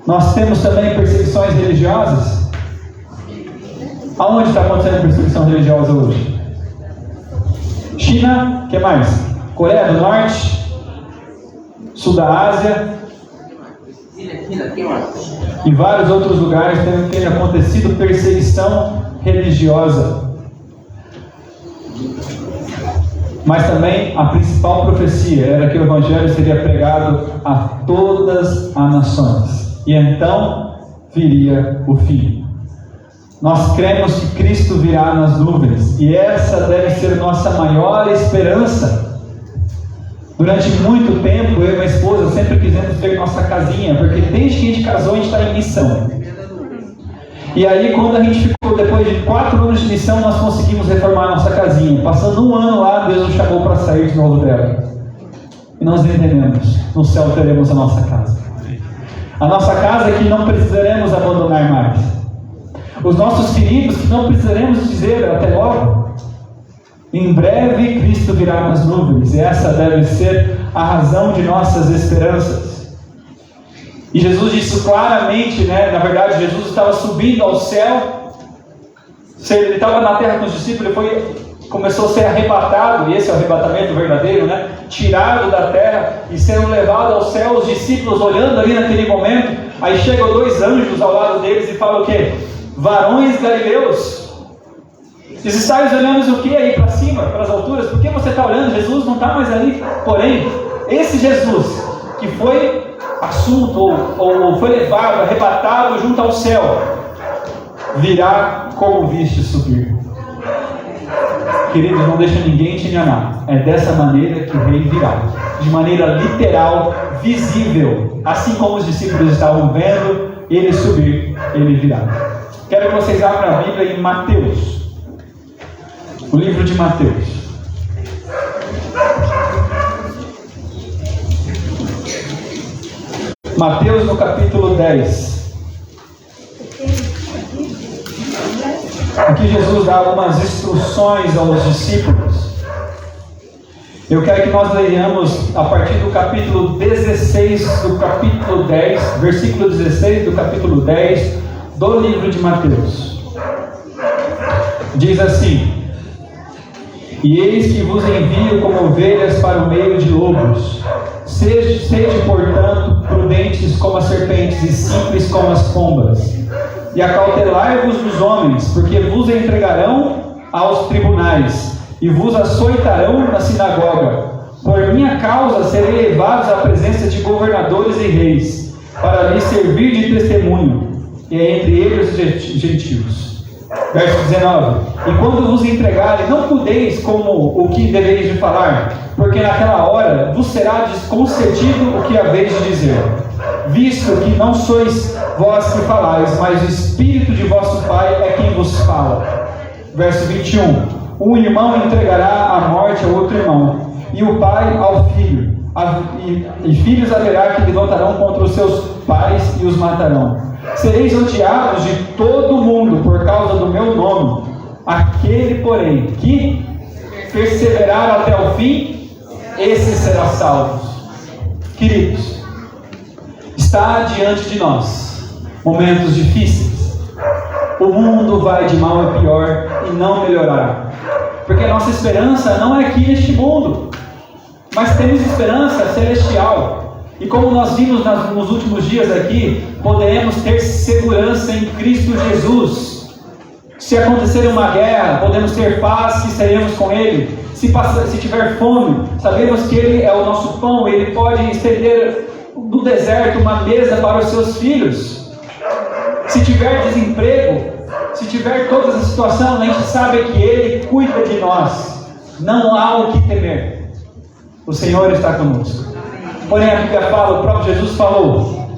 Nós temos também perseguições religiosas. Aonde está acontecendo perseguição religiosa hoje? China, o que mais? Coreia do Norte, Sul da Ásia, e vários outros lugares tem acontecido perseguição religiosa. Mas também a principal profecia era que o Evangelho seria pregado a todas as nações, e então viria o fim. Nós cremos que Cristo virá nas nuvens, e essa deve ser nossa maior esperança. Durante muito tempo, eu e minha esposa sempre quisemos ter nossa casinha, porque desde que a gente casou, a gente está em missão. E aí, quando a gente ficou, depois de 4 anos de missão, nós conseguimos reformar nossa casinha. Passando 1 ano lá, Deus nos chamou para sair de novo dela. E nós entendemos: no céu teremos a nossa casa. A nossa casa que não precisaremos abandonar mais. Os nossos queridos que não precisaremos dizer até logo. Em breve Cristo virá nas nuvens, e essa deve ser a razão de nossas esperanças. E Jesus disse claramente, na verdade Jesus estava subindo ao céu, ele estava na terra com os discípulos, ele começou a ser arrebatado, e esse é o arrebatamento verdadeiro, tirado da terra e sendo levado ao céu, os discípulos olhando ali naquele momento. Aí chegam 2 anjos ao lado deles e falam o quê? Varões galileus, vocês estáis olhando o que aí para cima, para as alturas? Por que você está olhando? Jesus não está mais ali. Porém, esse Jesus que foi assunto ou foi levado, arrebatado junto ao céu, virá como viste subir. Queridos, não deixa ninguém te enganar. É dessa maneira que o rei virá. De maneira literal, visível. Assim como os discípulos estavam vendo ele subir, ele virá. Quero que vocês abram a Bíblia em Mateus. O livro de Mateus. Mateus no capítulo 10. Aqui Jesus dá algumas instruções aos discípulos. Eu quero que nós leiamos a partir do capítulo 16 do capítulo 10, versículo 16 do capítulo 10 do livro de Mateus. Diz assim: E eis que vos envio como ovelhas para o meio de lobos. Sede, portanto, prudentes como as serpentes e simples como as pombas. E acautelai-vos dos homens, porque vos entregarão aos tribunais, e vos açoitarão na sinagoga. Por minha causa serei levados à presença de governadores e reis, para lhes servir de testemunho, e entre eles os gentios. Verso 19: E quando vos entregarem, não cuideis como o que deveis de falar, porque naquela hora vos será desconcedido o que haveis de dizer, visto que não sois vós que falais, mas o Espírito de vosso Pai é quem vos fala. Verso 21: Um irmão entregará à morte ao outro irmão, e o pai ao filho, e filhos haverá que levantarão contra os seus pais e os matarão. Sereis odiados de todo o mundo por causa do meu nome. Aquele, porém, que perseverar até o fim, esse será salvo. Queridos, está diante de nós momentos difíceis. O mundo vai de mal a pior e não melhorará, porque a nossa esperança não é aqui neste mundo, mas temos esperança celestial. E como nós vimos nos últimos dias aqui, poderemos ter segurança em Cristo Jesus. Se acontecer uma guerra, podemos ter paz, que seremos com Ele. Se tiver fome, sabemos que Ele é o nosso pão. Ele pode estender do deserto uma mesa para os seus filhos. Se tiver desemprego, se tiver toda essa situação, a gente sabe que Ele cuida de nós. Não há o que temer. O Senhor está conosco. Porém, a Bíblia fala, o próprio Jesus falou,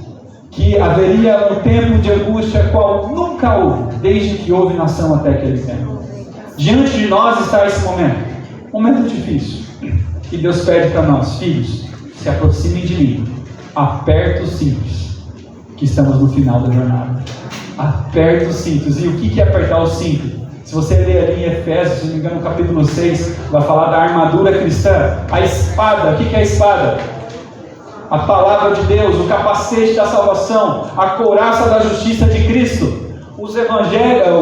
que haveria um tempo de angústia qual nunca houve, desde que houve nação até aquele tempo. Diante de nós está esse momento, um momento difícil, que Deus pede para nós: filhos, se aproximem de mim, aperte os cintos, que estamos no final da jornada. Aperte os cintos. E o que é apertar os cintos? Se você ler ali em Efésios, se não me engano, no capítulo 6, vai falar da armadura cristã, a espada. O que é a espada? A palavra de Deus, o capacete da salvação, a couraça da justiça de Cristo, o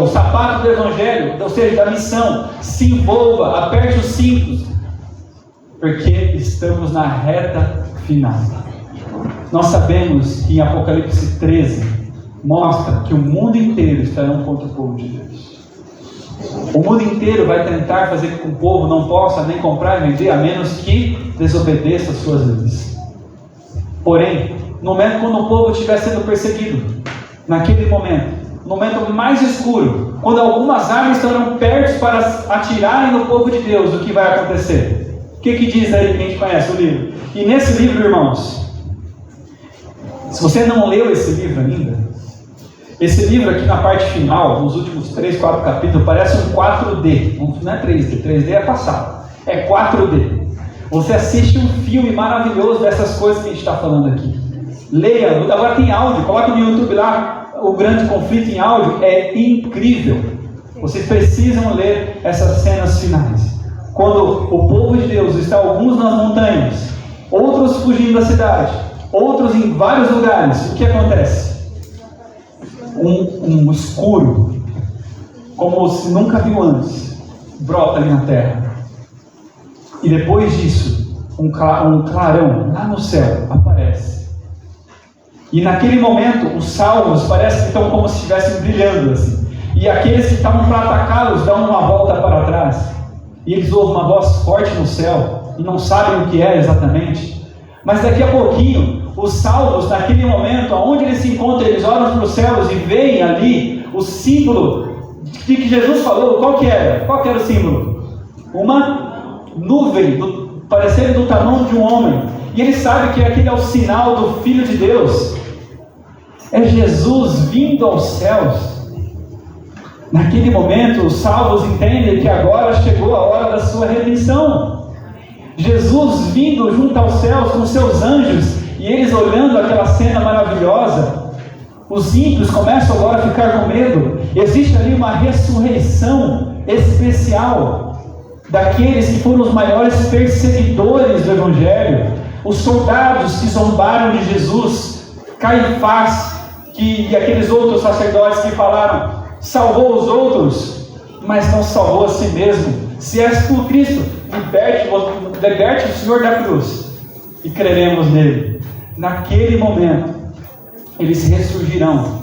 sapato do Evangelho, ou seja, da missão. Se envolva, aperte os cintos, porque estamos na reta final. Nós sabemos que em Apocalipse 13 mostra que o mundo inteiro estará contra o povo de Deus. O mundo inteiro vai tentar fazer com que o povo não possa nem comprar e vender, a menos que desobedeça as suas leis. Porém, no momento quando o povo estiver sendo perseguido, naquele momento, no momento mais escuro, quando algumas armas estarão perto para atirarem no povo de Deus, o que vai acontecer? O que diz aí, quem conhece o livro? E nesse livro, irmãos, se você não leu esse livro ainda, esse livro aqui na parte final, nos últimos 3, 4 capítulos, parece um 4D, não é 3D, 3D é passado, é 4D. Você assiste um filme maravilhoso dessas coisas que a gente está falando aqui. Leia, agora tem áudio, coloque no YouTube lá, o grande conflito em áudio, é incrível. Vocês precisam ler essas cenas finais. Quando o povo de Deus está alguns nas montanhas, outros fugindo da cidade, outros em vários lugares, o que acontece? Um escuro, como se nunca viu antes, brota ali na terra. E depois disso, um clarão lá no céu aparece. E naquele momento, os salvos parecem que estão como se estivessem brilhando assim. E aqueles que estavam para atacá-los dão uma volta para trás. E eles ouvem uma voz forte no céu e não sabem o que é exatamente. Mas daqui a pouquinho, os salvos, naquele momento, onde eles se encontram, eles olham para os céus e veem ali o símbolo de que Jesus falou. Qual que era? Qual que era o símbolo? Uma nuvem, parecendo do tamanho de um homem. E eles sabem que aquele é o sinal do Filho de Deus. É Jesus vindo aos céus. Naquele momento, os salvos entendem que agora chegou a hora da sua redenção. Jesus vindo junto aos céus com seus anjos, e eles olhando aquela cena maravilhosa. Os ímpios começam agora a ficar com medo. Existe ali uma ressurreição especial daqueles que foram os maiores perseguidores do Evangelho, os soldados que zombaram de Jesus, Caifás, e aqueles outros sacerdotes que falaram: salvou os outros, mas não salvou a si mesmo. Se és tu Cristo, liberte o Senhor da cruz, e creremos nele. Naquele momento, eles ressurgirão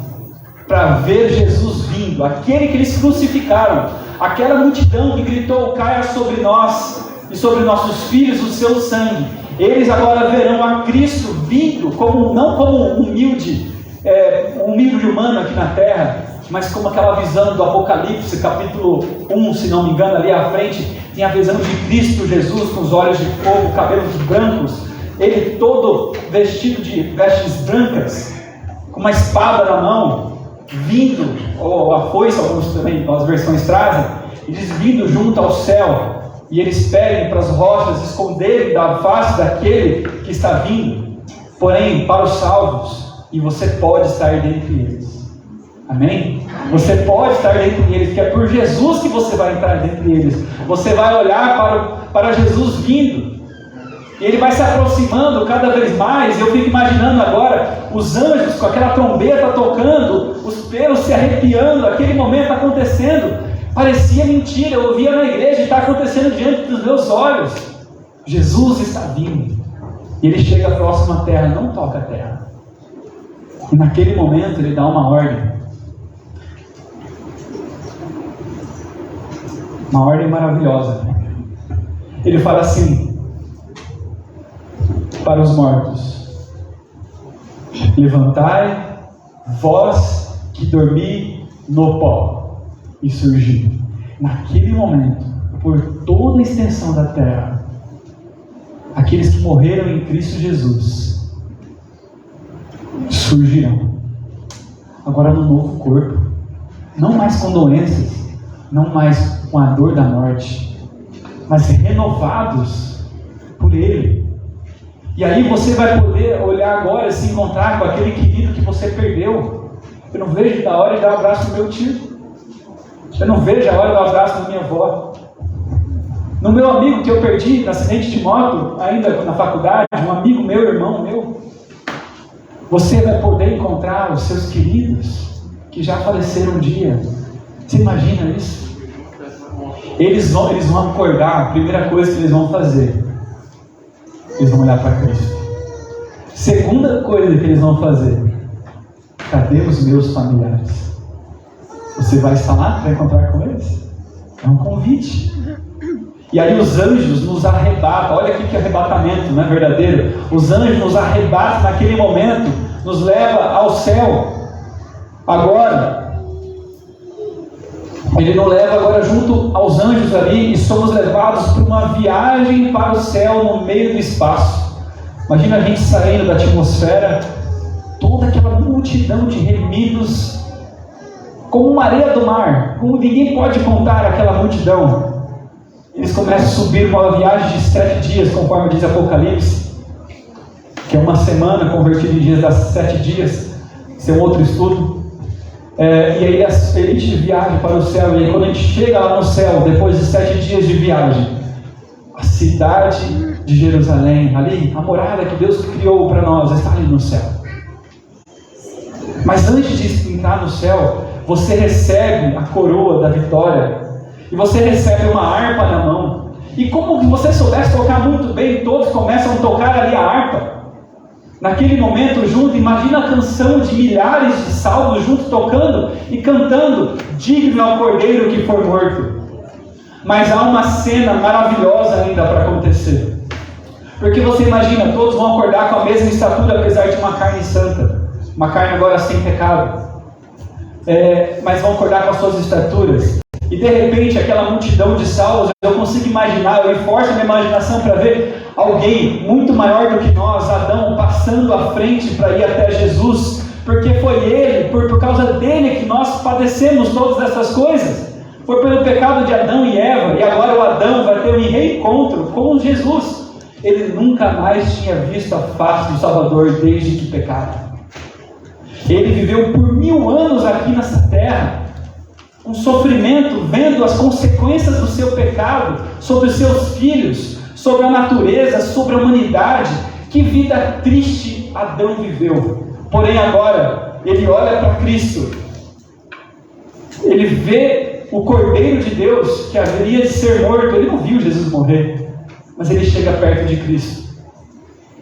para ver Jesus vindo, aquele que eles crucificaram, aquela multidão que gritou: caia sobre nós e sobre nossos filhos o seu sangue. Eles agora verão a Cristo vindo, não como um humilde humano aqui na terra, mas como aquela visão do Apocalipse, capítulo 1, se não me engano, ali à frente, tem a visão de Cristo Jesus com os olhos de fogo, cabelos brancos, ele todo vestido de vestes brancas, com uma espada na mão, vindo, ou a foice, alguns também, as versões trazem, eles vindo junto ao céu, e eles pedem para as rochas esconderem da face daquele que está vindo, porém, para os salvos, e você pode estar dentre eles. Amém? Você pode estar dentre eles, que é por Jesus que você vai entrar dentre eles. Você vai olhar para Jesus vindo, e ele vai se aproximando cada vez mais. Eu fico imaginando agora os anjos com aquela trombeta tocando, os pelos se arrepiando, aquele momento acontecendo. Parecia mentira, eu via na igreja e está acontecendo diante dos meus olhos. Jesus está vindo, e ele chega próximo à terra, não toca a terra. E naquele momento ele dá uma ordem. Uma ordem maravilhosa. Ele fala assim para os mortos: levantai, vós que dormi no pó. E surgiu. Naquele momento, por toda a extensão da terra, aqueles que morreram em Cristo Jesus surgirão. Agora no novo corpo. Não mais com doenças, não mais com a dor da morte, mas renovados por Ele. E aí você vai poder olhar agora e se encontrar com aquele querido que você perdeu. Eu não vejo da hora de dar um abraço no meu tio. Eu não vejo a hora de dar um abraço na minha avó. No meu amigo que eu perdi no acidente de moto, ainda na faculdade, um amigo meu, irmão meu. Você vai poder encontrar os seus queridos que já faleceram um dia. Você imagina isso? Eles vão acordar, a primeira coisa que eles vão fazer, eles vão olhar para Cristo. Segunda coisa que eles vão fazer: cadê os meus familiares? Você vai estar lá para encontrar com eles? É um convite. E aí os anjos nos arrebatam. Olha aqui que arrebatamento, não é verdadeiro? Os anjos nos arrebatam naquele momento, nos leva ao céu. Agora, ele nos leva agora junto aos anjos ali, e somos levados para uma viagem para o céu no meio do espaço. Imagina a gente saindo da atmosfera, toda aquela multidão de remidos, como uma areia do mar, como ninguém pode contar aquela multidão. Eles começam a subir para uma viagem de 7 dias, conforme diz Apocalipse, que é uma semana convertida em dias das 7 dias. Isso é um outro estudo. E aí a gente viaja para o céu, e aí quando a gente chega lá no céu, depois de 7 dias de viagem, a cidade de Jerusalém, ali, a morada que Deus criou para nós, está ali no céu. Mas antes de entrar no céu, você recebe a coroa da vitória, e você recebe uma harpa na mão, e como você soubesse tocar muito bem, todos começam a tocar ali a harpa. Naquele momento junto, imagina a canção de milhares de salvos juntos tocando e cantando: digno ao Cordeiro que foi morto. Mas há uma cena maravilhosa ainda para acontecer, Porque você imagina, todos vão acordar com a mesma estatura, apesar de uma carne santa, uma carne agora sem pecado, mas vão acordar com as suas estaturas. E de repente, aquela multidão de salvos, eu consigo imaginar, eu reforço a minha imaginação para ver alguém muito maior do que nós, Adão, passando à frente para ir até Jesus, porque foi ele, por causa dele que nós padecemos todas essas coisas. Foi pelo pecado de Adão e Eva, e agora o Adão vai ter um reencontro com Jesus. Ele nunca mais tinha visto a face do Salvador desde que pecara. Ele viveu por 1000 anos aqui nessa terra, um sofrimento, vendo as consequências do seu pecado sobre os seus filhos, sobre a natureza, sobre a humanidade. Que vida triste Adão viveu. Porém agora, ele olha para Cristo, ele vê o Cordeiro de Deus que haveria de ser morto. Ele não viu Jesus morrer, mas ele chega perto de Cristo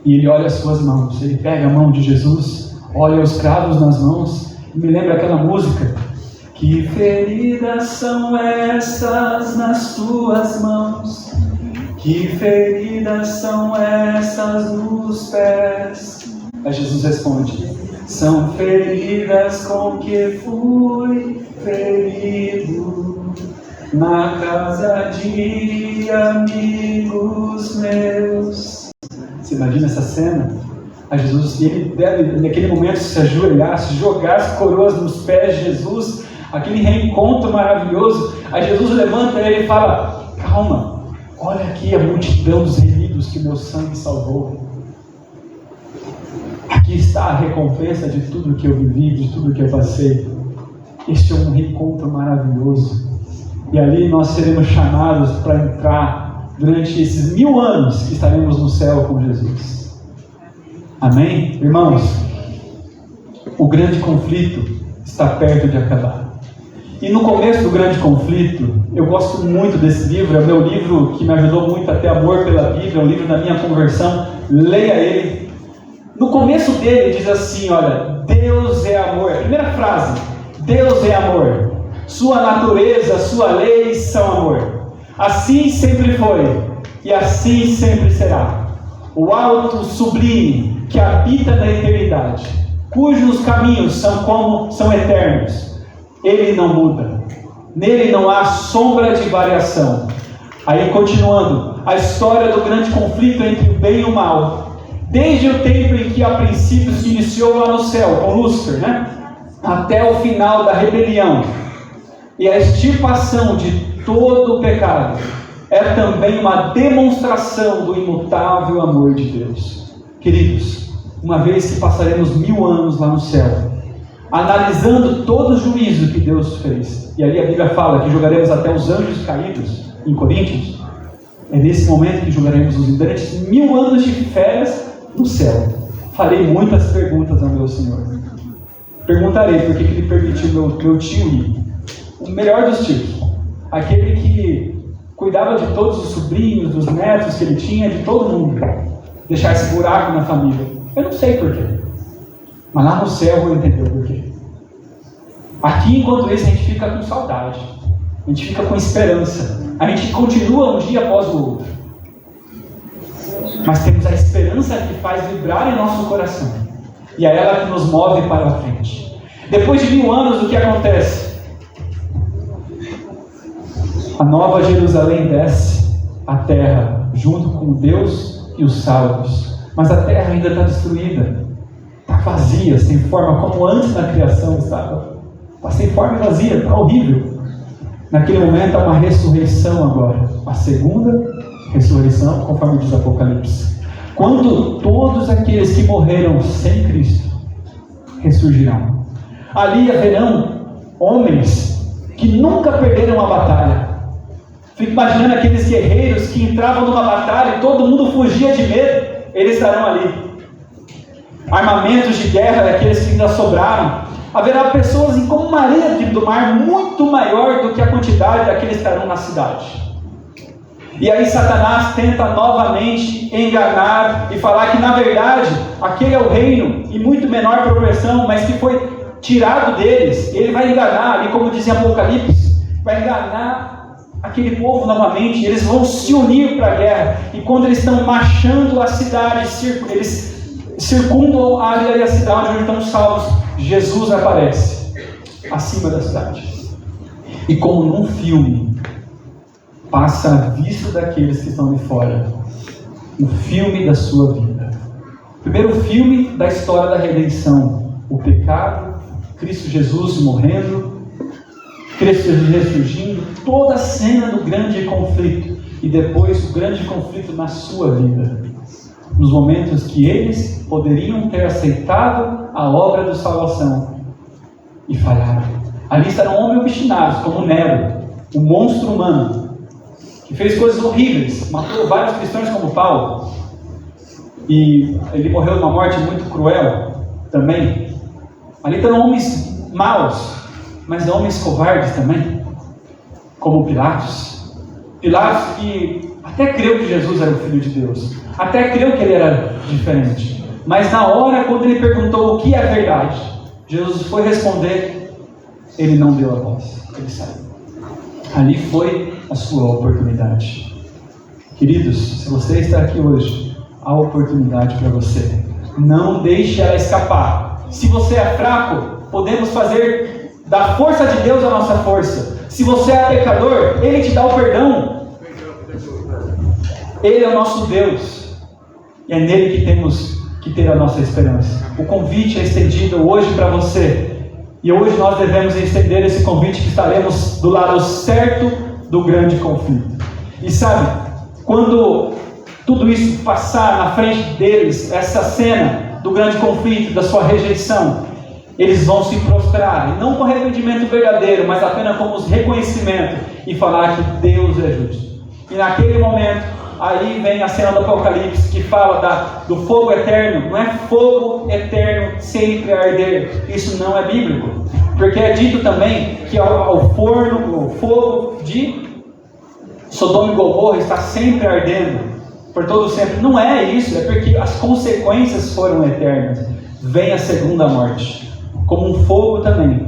e ele olha as suas mãos, ele pega a mão de Jesus, olha os cravos nas mãos, e me lembra aquela música: que feridas são essas nas tuas mãos, que feridas são essas nos pés. Aí Jesus responde: são feridas com que fui ferido na casa de amigos meus. Você imagina essa cena? A Jesus, ele deve naquele momento se ajoelhar, se jogar as coroas nos pés de Jesus, aquele reencontro maravilhoso. Aí Jesus levanta ele e fala: calma, olha aqui a multidão dos remidos que meu sangue salvou. Aqui está a recompensa de tudo que eu vivi, de tudo que eu passei. Este é um reencontro maravilhoso. E ali nós seremos chamados para entrar durante esses 1000 anos que estaremos no céu com Jesus. Amém? Irmãos, o grande conflito está perto de acabar. E no começo do grande conflito, eu gosto muito desse livro, é o meu livro que me ajudou muito a ter amor pela Bíblia, é o livro da minha conversão. Leia ele. No começo dele diz assim, olha: Deus é amor. A primeira frase: Deus é amor. Sua natureza, sua lei são amor. Assim sempre foi e assim sempre será. O alto sublime que habita na eternidade, cujos caminhos são eternos. Ele não muda. Nele não há sombra de variação. Aí continuando, a história do grande conflito entre o bem e o mal. Desde o tempo em que a princípio se iniciou lá no céu, com Lúcifer, né? Até o final da rebelião e a extirpação de todo o pecado, é também uma demonstração do imutável amor de Deus. Queridos, uma vez que passaremos 1000 anos lá no céu, analisando todo o juízo que Deus fez, e ali a Bíblia fala que julgaremos até os anjos caídos, em Coríntios, é nesse momento que julgaremos os durante 1000 anos de férias no céu. Farei muitas perguntas ao meu Senhor. Perguntarei por que Ele permitiu meu tio ir. O melhor dos tios, aquele que cuidava de todos os sobrinhos, dos netos que ele tinha, de todo mundo, deixar esse buraco na família. Eu não sei porquê, mas lá no céu eu vou entender o porquê. Aqui, enquanto isso, a gente fica com saudade, a gente fica com esperança, a gente continua um dia após o outro, mas temos a esperança que faz vibrar em nosso coração, e é ela que nos move para a frente. Depois de 1000 anos, o que acontece? A nova Jerusalém desce à terra, junto com Deus e os salvos. Mas a terra ainda está destruída, está vazia, sem forma, como antes da criação estava. Está sem forma e vazia, está horrível. Naquele momento há uma ressurreição agora, a segunda ressurreição, conforme diz Apocalipse. Quando todos aqueles que morreram sem Cristo ressurgirão. Ali haverão homens que nunca perderam a batalha. Fico imaginando aqueles guerreiros que entravam numa batalha e todo mundo fugia de medo. Eles estarão ali. Armamentos de guerra daqueles que ainda sobraram. Haverá pessoas como maré do mar muito maior do que a quantidade daqueles que estarão na cidade. E aí Satanás tenta novamente enganar e falar que na verdade aquele é o reino em muito menor proporção, mas que foi tirado deles. Ele vai enganar, ali como diz em Apocalipse, vai enganar aquele povo novamente, eles vão se unir para a guerra, e quando eles estão marchando a cidade, eles circundam a área da cidade onde estão salvos, Jesus aparece acima da cidade. E como num filme, passa a vista daqueles que estão de fora, o filme da sua vida. Primeiro filme da história da redenção, o pecado, Cristo Jesus morrendo, Cristo Jesus ressurgindo, toda a cena do grande conflito, e depois o grande conflito na sua vida, nos momentos que eles poderiam ter aceitado a obra de salvação e falharam. Ali estavam homens obstinados, como Nero, o monstro humano, que fez coisas horríveis, matou vários cristãos como Paulo, e ele morreu de uma morte muito cruel também. Ali estavam homens maus, mas homens covardes também, como Pilatos. Pilatos que até creu que Jesus era o Filho de Deus, até creu que ele era diferente, mas na hora quando ele perguntou o que é verdade, Jesus foi responder, ele não deu a voz, ele saiu. Ali foi a sua oportunidade. Queridos, se você está aqui hoje, há oportunidade para você. Não deixe ela escapar. Se você é fraco, podemos fazer da força de Deus a nossa força. Se você é pecador, Ele te dá o perdão. Ele é o nosso Deus. E é nele que temos que ter a nossa esperança. O convite é estendido hoje para você. E hoje nós devemos estender esse convite, que estaremos do lado certo do grande conflito. E sabe, quando tudo isso passar na frente deles, essa cena do grande conflito, da sua rejeição, eles vão se prostrar, e não com arrependimento verdadeiro, mas apenas com reconhecimento, e falar que Deus é justo. E naquele momento, aí vem a cena do Apocalipse, que fala do fogo eterno. Não é fogo eterno sempre a arder, isso não é bíblico, porque é dito também que o fogo de Sodoma e Gomorra está sempre ardendo, por todo sempre. Não é isso, é porque as consequências foram eternas. Vem a segunda morte, como um fogo também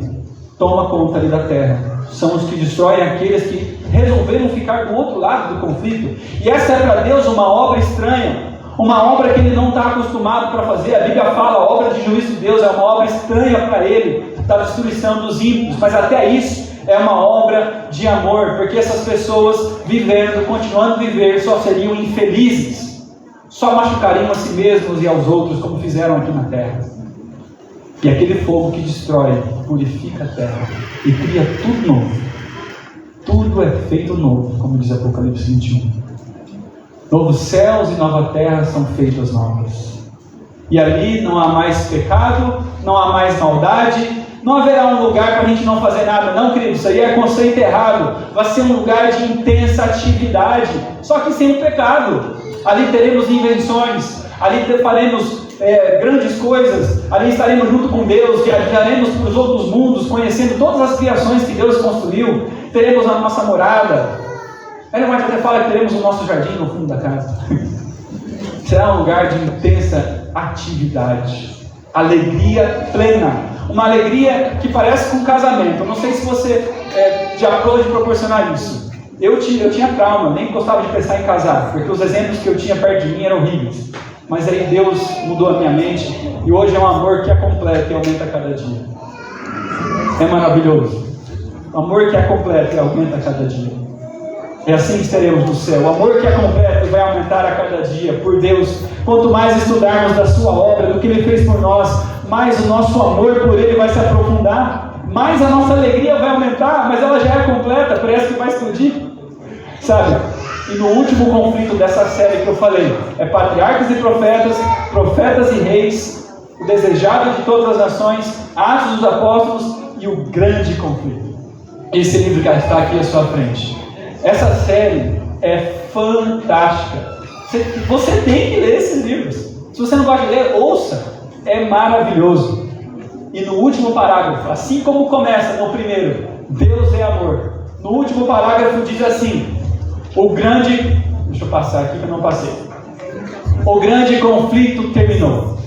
toma conta ali da terra. São os que destroem aqueles que resolveram ficar do outro lado do conflito. E essa é para Deus uma obra estranha, uma obra que Ele não está acostumado para fazer. A Bíblia fala, a obra de juízo de Deus é uma obra estranha para Ele, da destruição dos ímpios, mas até isso é uma obra de amor, porque essas pessoas vivendo, continuando a viver, só seriam infelizes, só machucariam a si mesmos e aos outros, como fizeram aqui na terra. E aquele fogo que destrói, purifica a terra e cria tudo novo. Tudo é feito novo, como diz Apocalipse 21. Novos céus e nova terra são feitas novas. E ali não há mais pecado, não há mais maldade, não haverá um lugar para a gente não fazer nada. Não, querido, isso aí é conceito errado. Vai ser um lugar de intensa atividade, só que sem o pecado. Ali teremos invenções, ali faremos grandes coisas, ali estaremos junto com Deus, viajaremos para os outros mundos, conhecendo todas as criações que Deus construiu, teremos a nossa morada. Ellen White até fala que teremos o nosso jardim no fundo da casa. Será um lugar de intensa atividade, alegria plena, uma alegria que parece com um casamento. Eu não sei se você já pôde proporcionar isso. Eu tinha trauma, nem gostava de pensar em casar, porque os exemplos que eu tinha perto de mim eram horríveis. Mas aí Deus mudou a minha mente, e hoje é um amor que é completo e aumenta a cada dia. É maravilhoso. O amor que é completo e aumenta a cada dia. É assim que estaremos no céu. O amor que é completo vai aumentar a cada dia por Deus. Quanto mais estudarmos da sua obra, do que Ele fez por nós, mais o nosso amor por Ele vai se aprofundar, mais a nossa alegria vai aumentar, mas ela já é completa, parece que vai explodir. Sabe? E no último conflito dessa série que eu falei, é patriarcas e profetas, profetas e reis, o desejado de todas as nações, Atos dos Apóstolos e o grande conflito. Esse livro que está aqui à sua frente. Essa série é fantástica. Você tem que ler esses livros. Se você não gosta de ler, ouça. É maravilhoso. E no último parágrafo, assim como começa no primeiro, Deus é amor. No último parágrafo diz assim: deixa eu passar aqui que eu não passei. O grande conflito terminou.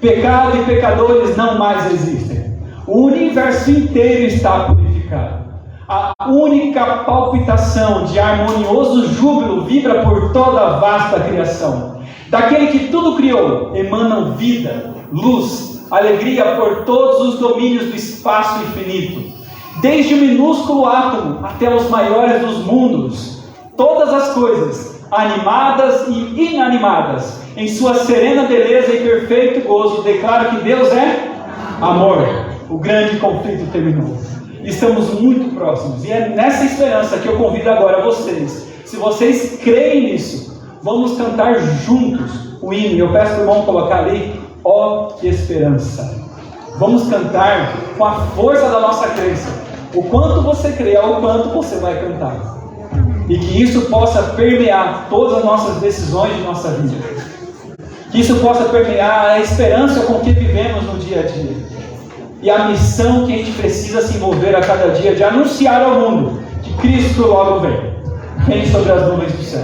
Pecado e pecadores não mais existem. O universo inteiro está purificado. A única palpitação de harmonioso júbilo vibra por toda a vasta criação. Daquele que tudo criou, emanam vida, luz, alegria por todos os domínios do espaço infinito. Desde o minúsculo átomo até os maiores dos mundos, todas as coisas, animadas e inanimadas, em sua serena beleza e perfeito gozo, declaram que Deus é amor. O grande conflito terminou. Estamos muito próximos, e é nessa esperança que eu convido agora vocês. Se vocês creem nisso, vamos cantar juntos o hino. Eu peço para o irmão colocar ali, ó que esperança. Vamos cantar com a força da nossa crença. O quanto você crê é o quanto você vai cantar. E que isso possa permear todas as nossas decisões de nossa vida. Que isso possa permear a esperança com que vivemos no dia a dia. E a missão que a gente precisa se envolver a cada dia de anunciar ao mundo que Cristo logo vem sobre as nuvens do céu.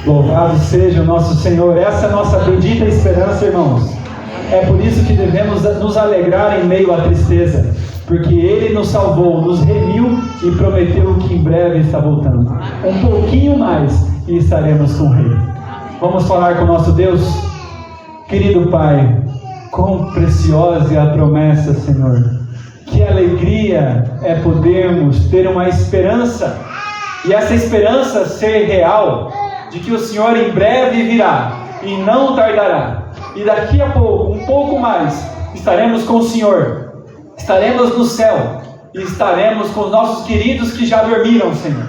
Louvado seja o nosso Senhor. Essa é a nossa bendita esperança, irmãos. É por isso que devemos nos alegrar em meio à tristeza, porque Ele nos salvou, nos remiu e prometeu que em breve está voltando. Um pouquinho mais e estaremos com o Rei. Vamos falar com o nosso Deus? Querido Pai, quão preciosa é a promessa, Senhor. Que alegria é podermos ter uma esperança, e essa esperança ser real, de que o Senhor em breve virá e não tardará. E daqui a pouco, um pouco mais, estaremos com o Senhor. Estaremos no céu e estaremos com os nossos queridos que já dormiram, Senhor.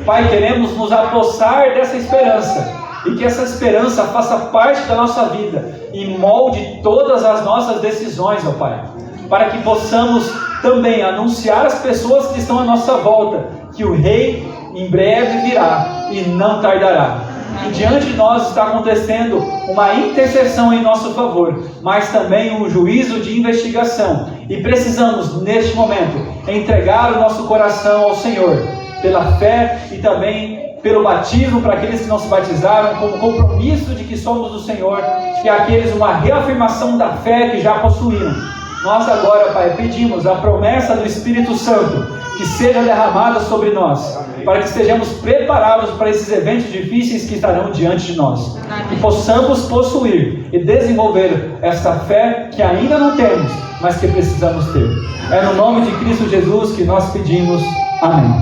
Pai, queremos nos apossar dessa esperança e que essa esperança faça parte da nossa vida e molde todas as nossas decisões, ó Pai, para que possamos também anunciar às pessoas que estão à nossa volta que o Rei em breve virá e não tardará. E diante de nós está acontecendo uma intercessão em nosso favor, mas também um juízo de investigação. E precisamos, neste momento, entregar o nosso coração ao Senhor, pela fé e também pelo batismo para aqueles que não se batizaram, como compromisso de que somos do Senhor, e aqueles uma reafirmação da fé que já possuíram. Nós agora, Pai, pedimos a promessa do Espírito Santo que seja derramada sobre nós, para que estejamos preparados para esses eventos difíceis que estarão diante de nós. Que possamos possuir e desenvolver essa fé que ainda não temos, mas que precisamos ter. É no nome de Cristo Jesus que nós pedimos. Amém.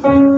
Amém.